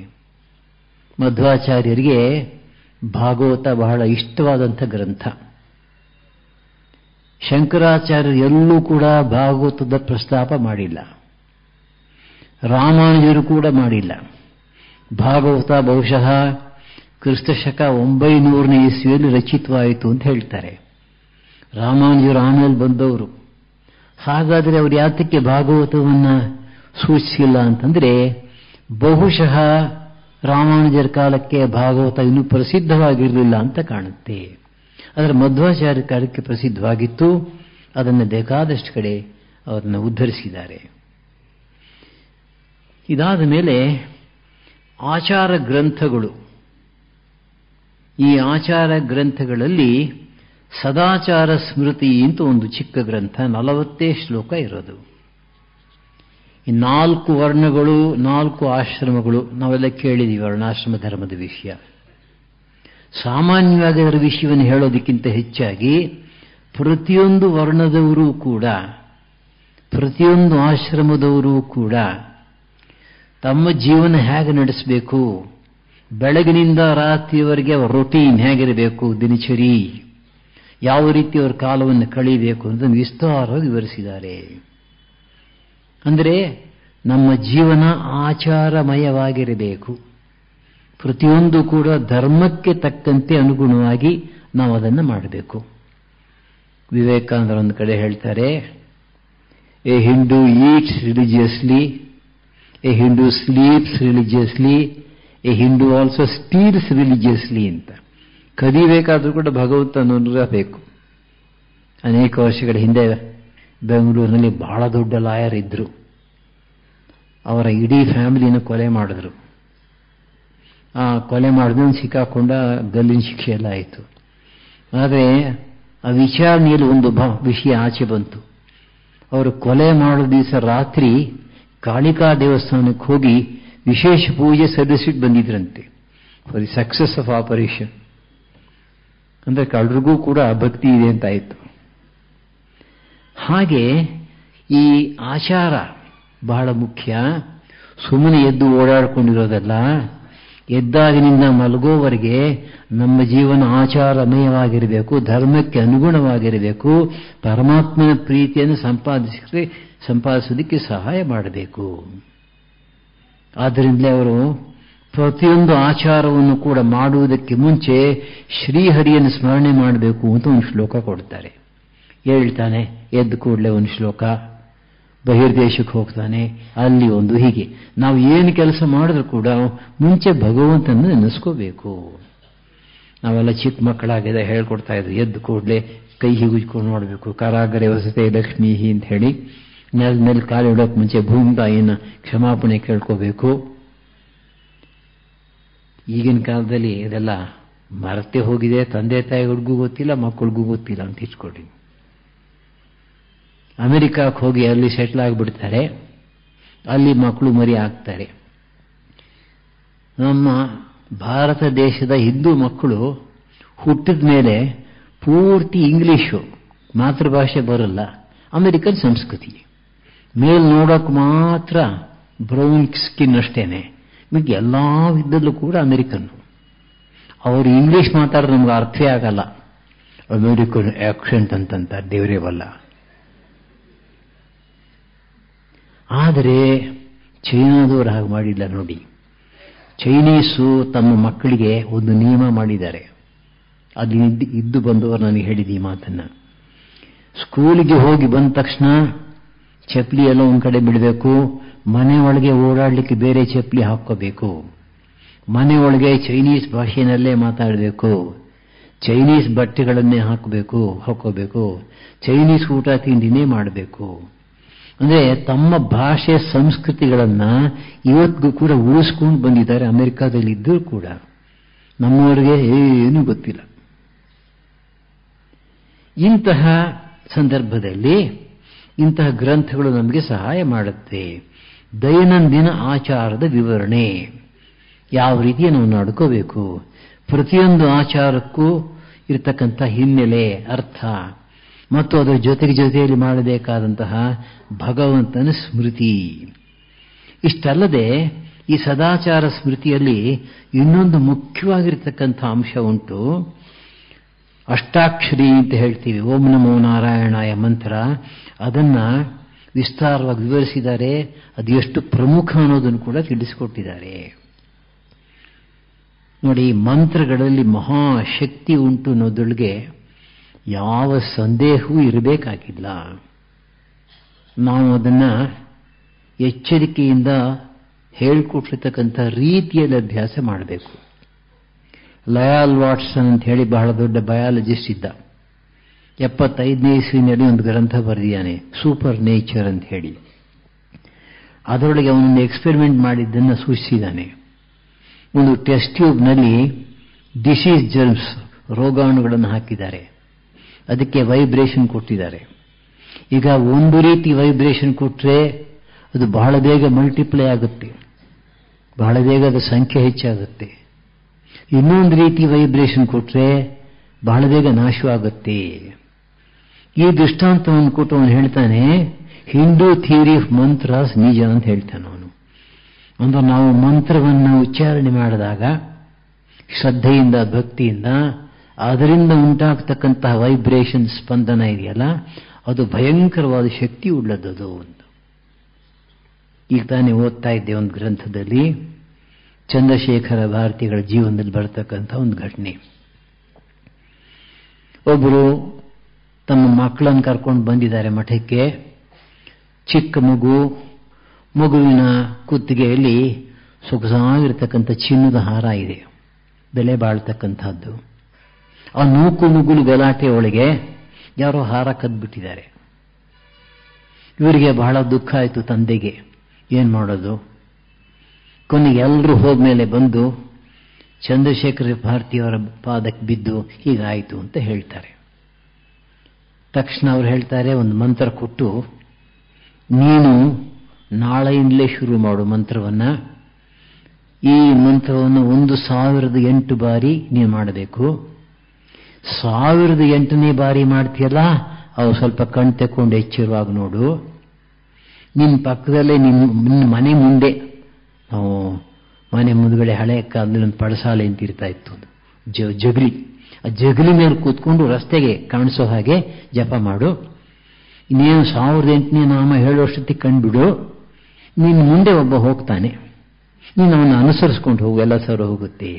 ಮಧ್ವಾಚಾರ್ಯರಿಗೆ ಭಾಗವತ ಬಹಳ ಇಷ್ಟವಾದಂಥ ಗ್ರಂಥ. ಶಂಕರಾಚಾರ್ಯರು ಎಲ್ಲೂ ಕೂಡ ಭಾಗವತದ ಪ್ರಸ್ತಾಪ ಮಾಡಿಲ್ಲ, ರಾಮಾನುಜರು ಕೂಡ ಮಾಡಿಲ್ಲ. ಭಾಗವತ ಬಹುಶಃ ಕ್ರಿಸ್ತಶಕ 900ನೇ ಇಸ್ವಿಯಲ್ಲಿ ರಚಿತವಾಯಿತು ಅಂತ ಹೇಳ್ತಾರೆ. ರಾಮಾನುಜರು ಆಮೇಲೆ ಬಂದವರು. ಹಾಗಾದರೆ ಅವರು ಯಾತಕ್ಕೆ ಭಾಗವತವನ್ನು ಸೂಚಿಸಿಲ್ಲ ಅಂತಂದರೆ, ಬಹುಶಃ ರಾಮಾನುಜರ ಕಾಲಕ್ಕೆ ಭಾಗವತ ಇನ್ನೂ ಪ್ರಸಿದ್ಧವಾಗಿರಲಿಲ್ಲ ಅಂತ ಕಾಣುತ್ತೆ. ಆದರೆ ಮಧ್ವಾಚಾರ್ಯ ಕಾಲಕ್ಕೆ ಪ್ರಸಿದ್ಧವಾಗಿತ್ತು. ಅದನ್ನು ಬೇಕಾದಷ್ಟು ಕಡೆ ಅವರನ್ನು ಉದ್ಧರಿಸಿದ್ದಾರೆ. ಇದಾದ ಮೇಲೆ ಆಚಾರ ಗ್ರಂಥಗಳು. ಈ ಆಚಾರ ಗ್ರಂಥಗಳಲ್ಲಿ ಸದಾಚಾರ ಸ್ಮೃತಿ ಅಂತ ಒಂದು ಚಿಕ್ಕ ಗ್ರಂಥ, 40 ಶ್ಲೋಕ ಇರೋದು. ಈ 4 ವರ್ಣಗಳು, 4 ಆಶ್ರಮಗಳು ನಾವೆಲ್ಲ ಕೇಳಿದ್ದೀವಿ, ವರ್ಣಾಶ್ರಮ ಧರ್ಮದ ವಿಷಯ. ಸಾಮಾನ್ಯವಾಗಿ ಅದರ ವಿಷಯವನ್ನು ಹೇಳೋದಕ್ಕಿಂತ ಹೆಚ್ಚಾಗಿ ಪ್ರತಿಯೊಂದು ವರ್ಣದವರೂ ಕೂಡ, ಪ್ರತಿಯೊಂದು ಆಶ್ರಮದವರೂ ಕೂಡ ತಮ್ಮ ಜೀವನ ಹೇಗೆ ನಡೆಸಬೇಕು, ಬೆಳಗಿನಿಂದ ರಾತ್ರಿಯವರೆಗೆ ಅವರ ರೊಟೀನ್ ಹೇಗಿರಬೇಕು, ದಿನಚರಿ ಯಾವ ರೀತಿ ಅವರ ಕಾಲವನ್ನು ಕಳೀಬೇಕು ಅನ್ನೋದನ್ನು ವಿಸ್ತಾರವಾಗಿ ವಿವರಿಸಿದ್ದಾರೆ. ಅಂದರೆ ನಮ್ಮ ಜೀವನ ಆಚಾರಮಯವಾಗಿರಬೇಕು. ಪ್ರತಿಯೊಂದು ಕೂಡ ಧರ್ಮಕ್ಕೆ ತಕ್ಕಂತೆ ಅನುಗುಣವಾಗಿ ನಾವು ಅದನ್ನು ಮಾಡಬೇಕು. ವಿವೇಕಾನಂದರ ಒಂದು ಕಡೆ ಹೇಳ್ತಾರೆ, A Hindu eats religiously, A Hindu sleeps religiously, A Hindu also steels religiously ಅಂತ. ಕದಿಬೇಕಾದ್ರೂ ಕೂಡ ಭಗವಂತನ ಬೇಕು. ಅನೇಕ ವರ್ಷಗಳ ಹಿಂದೆ ಬೆಂಗಳೂರಿನಲ್ಲಿ ಬಹಳ ದೊಡ್ಡ ಲಾಯರ್ ಇದ್ರು. ಅವರ ಇಡೀ ಫ್ಯಾಮಿಲಿನ ಕೊಲೆ ಮಾಡಿದ್ರು. ಆ ಕೊಲೆ ಮಾಡಿದ್ಮೇಲೆ ಸಿಕ್ಕಾಕೊಂಡ ಗಲ್ಲಿನ ಶಿಕ್ಷೆ ಎಲ್ಲ ಆಯಿತು. ಆದರೆ ಆ ವಿಚಾರಣೆಯಲ್ಲಿ ಒಂದು ವಿಷಯ ಆಚೆ ಬಂತು. ಅವರು ಕೊಲೆ ಮಾಡೋ ದಿವಸ ರಾತ್ರಿ ಕಾಳಿಕಾ ದೇವಸ್ಥಾನಕ್ಕೆ ಹೋಗಿ ವಿಶೇಷ ಪೂಜೆ ಸಲ್ಲಿಸಿಟ್ಟು ಬಂದಿದ್ರಂತೆ, for the success of operation. ಅಂದರೆ ಕಳ್ಳರಿಗೂ ಕೂಡ ಭಕ್ತಿ ಇದೆ ಅಂತಾಯಿತು. ಹಾಗೆ ಈ ಆಚಾರ ಬಹಳ ಮುಖ್ಯ. ಸುಮ್ಮನೆ ಎದ್ದು ಓಡಾಡಿಕೊಂಡಿರೋದಲ್ಲ, ಎದ್ದಾಗಿನಿಂದ ಮಲಗೋವರೆಗೆ ನಮ್ಮ ಜೀವನ ಆಚಾರಮಯವಾಗಿರಬೇಕು, ಧರ್ಮಕ್ಕೆ ಅನುಗುಣವಾಗಿರಬೇಕು, ಪರಮಾತ್ಮನ ಪ್ರೀತಿಯನ್ನು ಸಂಪಾದಿಸೋದಕ್ಕೆ ಸಹಾಯ ಮಾಡಬೇಕು. ಆದ್ದರಿಂದಲೇ ಅವರು ಪ್ರತಿಯೊಂದು ಆಚಾರವನ್ನು ಕೂಡ ಮಾಡುವುದಕ್ಕೆ ಮುಂಚೆ ಶ್ರೀಹರಿಯನ್ನು ಸ್ಮರಣೆ ಮಾಡಬೇಕು ಅಂತ ಒಂದು ಶ್ಲೋಕ ಕೊಡ್ತಾರೆ. ಹೇಳ್ತಾನೆ, ಎದ್ದು ಕೂಡಲೇ ಒಂದು ಶ್ಲೋಕ, ಬಹಿರ್ದೇಶಕ್ಕೆ ಹೋಗ್ತಾನೆ ಅಲ್ಲಿ ಒಂದು. ಹೀಗೆ ನಾವು ಏನು ಕೆಲಸ ಮಾಡಿದ್ರೂ ಕೂಡ ಮುಂಚೆ ಭಗವಂತನ ನೆನೆಸ್ಕೋಬೇಕು. ನಾವೆಲ್ಲ ಚಿಕ್ಕ ಮಕ್ಕಳಾಗಿದೆ ಹೇಳ್ಕೊಡ್ತಾ ಇದ್ರು, ಎದ್ದು ಕೂಡಲೇ ಕೈ ಹಿಗುಜ್ಕೊಂಡು ನೋಡಬೇಕು, ಕರಾಗರೆ ವಸತೆ ಲಕ್ಷ್ಮೀ ಅಂತ ಹೇಳಿ ನೆಲದ ಮೇಲೆ ಕಾಲಿಡೋಕೆ ಮುಂಚೆ ಭೂಮಿ ತಾಯಿನ ಕ್ಷಮಾಪಣೆ ಕೇಳ್ಕೋಬೇಕು. ಈಗಿನ ಕಾಲದಲ್ಲಿ ಇದೆಲ್ಲ ಮರೆತೇ ಹೋಗಿದೆ. ತಂದೆ ತಾಯಿಗಳಿಗೂ ಗೊತ್ತಿಲ್ಲ, ಮಕ್ಕಳಿಗೂ ಗೊತ್ತಿಲ್ಲ ಅಂತ ಇಟ್ಕೊಳ್ಳಿ. ಅಮೆರಿಕಕ್ಕೆ ಹೋಗಿ ಅಲ್ಲಿ ಸೆಟ್ಲ್ ಆಗಿಬಿಡ್ತಾರೆ, ಅಲ್ಲಿ ಮಕ್ಕಳು ಮರಿ ಆಗ್ತಾರೆ. ನಮ್ಮ ಭಾರತ ದೇಶದ ಹಿಂದೂ ಮಕ್ಕಳು ಹುಟ್ಟಿದ ಮೇಲೆ ಪೂರ್ತಿ ಇಂಗ್ಲಿಷು, ಮಾತೃಭಾಷೆ ಬರಲ್ಲ, ಅಮೆರಿಕನ್ ಸಂಸ್ಕೃತಿ. ಮೇಲ್ ನೋಡೋಕೆ ಮಾತ್ರ ಬ್ರೌನ್ ಸ್ಕಿನ್ ಅಷ್ಟೇನೆ, ಮಿಕ್ಕ ಎಲ್ಲ ವಿಧದಲ್ಲೂ ಕೂಡ ಅಮೆರಿಕನ್ನು. ಅವರು ಇಂಗ್ಲಿಷ್ ಮಾತಾಡಿದ್ರೆ ನಮ್ಗೆ ಅರ್ಥವೇ ಆಗಲ್ಲ. ಅಮೆರಿಕನ್ ಆಕ್ಸೆಂಟ್ ಅಂತಂತ ದೇವರೇ ಬಲ್ಲ. ಆದರೆ ಚೈನಾದವರು ಹಾಗೆ ಮಾಡಿಲ್ಲ ನೋಡಿ. ಚೈನೀಸು ತಮ್ಮ ಮಕ್ಕಳಿಗೆ ಒಂದು ನಿಯಮ ಮಾಡಿದ್ದಾರೆ. ಅಲ್ಲಿ ಇದ್ದು ಬಂದವರು ನನಗೆ ಹೇಳಿದ ಈ ಮಾತನ್ನ. ಸ್ಕೂಲಿಗೆ ಹೋಗಿ ಬಂದ ತಕ್ಷಣ ಚಪ್ಪಲಿ ಎಲ್ಲ ಒಂದು ಕಡೆ ಬಿಡಬೇಕು, ಮನೆ ಒಳಗೆ ಓಡಾಡಲಿಕ್ಕೆ ಬೇರೆ ಚಪ್ಪಲಿ ಹಾಕ್ಕೋಬೇಕು, ಮನೆ ಒಳಗೆ ಚೈನೀಸ್ ಭಾಷೆಯಲ್ಲೇ ಮಾತಾಡಬೇಕು, ಚೈನೀಸ್ ಬಟ್ಟೆಗಳನ್ನೇ ಹಾಕೋಬೇಕು, ಚೈನೀಸ್ ಊಟ ತಿಂಡಿನೇ ಮಾಡಬೇಕು. ಅಂದ್ರೆ ತಮ್ಮ ಭಾಷೆ ಸಂಸ್ಕೃತಿಗಳನ್ನ ಇವತ್ತಿಗೂ ಕೂಡ ಉಳಿಸ್ಕೊಂಡು ಬಂದಿದ್ದಾರೆ. ಅಮೆರಿಕಾದಲ್ಲಿ ಇದ್ದರೂ ಕೂಡ ನಮ್ಮವರಿಗೆ ಏನೂ ಗೊತ್ತಿಲ್ಲ. ಇಂತಹ ಸಂದರ್ಭದಲ್ಲಿ ಇಂತಹ ಗ್ರಂಥಗಳು ನಮಗೆ ಸಹಾಯ ಮಾಡುತ್ತೆ. ದೈನಂದಿನ ಆಚಾರದ ವಿವರಣೆ, ಯಾವ ರೀತಿ ನಾವು ನಡ್ಕೋಬೇಕು, ಪ್ರತಿಯೊಂದು ಆಚಾರಕ್ಕೂ ಇರತಕ್ಕಂಥ ಹಿನ್ನೆಲೆ, ಅರ್ಥ ಮತ್ತು ಅದರ ಜೊತೆಯಲ್ಲಿ ಮಾಡಬೇಕಾದಂತಹ ಭಗವಂತನ ಸ್ಮೃತಿ. ಇಷ್ಟಲ್ಲದೆ ಈ ಸದಾಚಾರ ಸ್ಮೃತಿಯಲ್ಲಿ ಇನ್ನೊಂದು ಮುಖ್ಯವಾಗಿರ್ತಕ್ಕಂಥ ಅಂಶ ಉಂಟು. ಅಷ್ಟಾಕ್ಷರಿ ಅಂತ ಹೇಳ್ತೀವಿ, ಓಂ ನಮೋ ನಾರಾಯಣಾಯ ಮಂತ್ರ. ಅದನ್ನ ವಿಸ್ತಾರವಾಗಿ ವಿವರಿಸಿದ್ದಾರೆ. ಅದು ಎಷ್ಟು ಪ್ರಮುಖ ಅನ್ನೋದನ್ನು ಕೂಡ ತಿಳಿಸಿಕೊಟ್ಟಿದ್ದಾರೆ. ನೋಡಿ, ಮಂತ್ರಗಳಲ್ಲಿ ಮಹಾಶಕ್ತಿ ಉಂಟು ಅನ್ನೋದೊಳಗೆ ಯಾವ ಸಂದೇಹವೂ ಇರಬೇಕಾಗಿಲ್ಲ. ನಾವು ಅದನ್ನ ಎಚ್ಚರಿಕೆಯಿಂದ ಹೇಳಿಕೊಟ್ಟಿರ್ತಕ್ಕಂಥ ರೀತಿಯಲ್ಲಿ ಅಭ್ಯಾಸ ಮಾಡಬೇಕು. ಲಯಾಲ್ ವಾಟ್ಸನ್ ಅಂತ ಹೇಳಿ ಬಹಳ ದೊಡ್ಡ ಬಯಾಲಜಿಸ್ಟ್ ಇದ್ದ. 75ನೇ ಇಸ್ವಿನಲ್ಲಿ ಒಂದು ಗ್ರಂಥ ಬರೆದಿದ್ದಾನೆ, ಸೂಪರ್ ನೇಚರ್ ಅಂತ ಹೇಳಿ. ಅದರೊಳಗೆ ಅವನೊಂದು ಎಕ್ಸ್ಪೆರಿಮೆಂಟ್ ಮಾಡಿದ್ದನ್ನು ಸೂಚಿಸಿದ್ದಾನೆ. ಒಂದು ಟೆಸ್ಟ್ ಟ್ಯೂಬ್ನಲ್ಲಿ ಡಿಸೀಸ್ ಜರ್ಮ್ಸ್, ರೋಗಾಣುಗಳನ್ನು ಹಾಕಿದ್ದಾರೆ. ಅದಕ್ಕೆ ವೈಬ್ರೇಷನ್ ಕೊಟ್ಟಿದ್ದಾರೆ. ಈಗ ಒಂದು ರೀತಿ ವೈಬ್ರೇಷನ್ ಕೊಟ್ಟರೆ ಅದು ಬಹಳ ಬೇಗ ಮಲ್ಟಿಪ್ಲೈ ಆಗುತ್ತೆ, ಬಹಳ ಬೇಗ ಅದರ ಸಂಖ್ಯೆ ಹೆಚ್ಚಾಗುತ್ತೆ. ಇನ್ನೊಂದು ರೀತಿ ವೈಬ್ರೇಷನ್ ಕೊಟ್ಟರೆ ಬಹಳ ಬೇಗ ನಾಶವಾಗುತ್ತೆ. ಈ ದೃಷ್ಟಾಂತವನ್ನು ಕೊಟ್ಟು ಅವನು ಹೇಳ್ತಾನೆ, ಹಿಂದೂ ಥಿಯರಿ ಆಫ್ ಮಂತ್ರಾಸ್ ನಿಜ ಅಂತ ಹೇಳ್ತಾನೆ ಅವನು. ಅಂದ್ರೆ ನಾವು ಮಂತ್ರವನ್ನು ಉಚ್ಚಾರಣೆ ಮಾಡಿದಾಗ ಶ್ರದ್ಧೆಯಿಂದ, ಭಕ್ತಿಯಿಂದ, ಅದರಿಂದ ಉಂಟಾಗ್ತಕ್ಕಂತಹ ವೈಬ್ರೇಷನ್, ಸ್ಪಂದನ ಇದೆಯಲ್ಲ, ಅದು ಭಯಂಕರವಾದ ಶಕ್ತಿ ಉಳ್ಳದ್ದು. ಒಂದು ಈಗ ತಾನೇ ಓದ್ತಾ ಇದ್ದೆ ಒಂದು ಗ್ರಂಥದಲ್ಲಿ ಚಂದ್ರಶೇಖರ ಭಾರತಿಗಳ ಜೀವನದಲ್ಲಿ ಬರ್ತಕ್ಕಂಥ ಒಂದು ಘಟನೆ. ಒಬ್ಬರು ತಮ್ಮ ಮಕ್ಕಳನ್ನು ಕರ್ಕೊಂಡು ಬಂದಿದ್ದಾರೆ ಮಠಕ್ಕೆ. ಚಿಕ್ಕ ಮಗುವಿನ ಕುತ್ತಿಗೆಯಲ್ಲಿ ಸೊಗಸಾಗಿರ್ತಕ್ಕಂಥ ಚಿನ್ನದ ಹಾರ ಇದೆ, ಬೆಲೆ ಬಾಳ್ತಕ್ಕಂಥದ್ದು. ಆ ನೂಕು ಗಲಾಟೆ ಒಳಗೆ ಯಾರೋ ಹಾರ ಕದ್ಬಿಟ್ಟಿದ್ದಾರೆ. ಇವರಿಗೆ ಬಹಳ ದುಃಖ ಆಯಿತು ತಂದೆಗೆ. ಏನ್ ಮಾಡೋದು? ಕೊನೆಗೆ ಎಲ್ಲರೂ ಹೋದ್ಮೇಲೆ ಬಂದು ಚಂದ್ರಶೇಖರ ಭಾರತಿಯವರ ಪಾದಕ್ಕೆ ಬಿದ್ದು ಹೀಗಾಯಿತು ಅಂತ ಹೇಳ್ತಾರೆ. ತಕ್ಷಣ ಅವ್ರು ಹೇಳ್ತಾರೆ, ಒಂದು ಮಂತ್ರ ಕೊಟ್ಟು, ನೀನು ನಾಳೆಯಿಂದಲೇ ಶುರು ಮಾಡು ಮಂತ್ರವನ್ನ. ಈ ಮಂತ್ರವನ್ನು 1008 ಬಾರಿ ನೀನು ಮಾಡಬೇಕು. 1008ನೇ ಬಾರಿ ಮಾಡ್ತೀಯಲ್ಲ, ಅವು ಸ್ವಲ್ಪ ಕಣ್ ತೆಕ್ಕೊಂಡು ಎಚ್ಚರವಾಗಿ ನೋಡು. ನಿನ್ನ ಪಕ್ಕದಲ್ಲೇ ನಿನ್ನ ಮನೆ ಮುಂದೆ, ನಾವು ಮನೆ ಮುಂದ್ಗಡೆ ಹಳೆ ಕಾಲದಲ್ಲಿ ಒಂದು ಪಡಸಾಲೆ ಅಂತ ಇರ್ತಾ ಇತ್ತು, ಜಗಲಿ. ಆ ಜಗಲಿ ಮೇಲೆ ಕೂತ್ಕೊಂಡು ರಸ್ತೆಗೆ ಕಾಣಿಸೋ ಹಾಗೆ ಜಪ ಮಾಡು. ಇನ್ನೇನು 1008ನೇ ನಾಮ ಹೇಳೋಷ್ಟೊತ್ತಿಗೆ ಕಂಡುಬಿಡು. ನಿನ್ನ ಮುಂದೆ ಒಬ್ಬ ಹೋಗ್ತಾನೆ, ನೀನು ಅವನ್ನ ಅನುಸರಿಸ್ಕೊಂಡು ಹೋಗು, ಎಲ್ಲ ಸರ್ ಹೋಗುತ್ತೆ.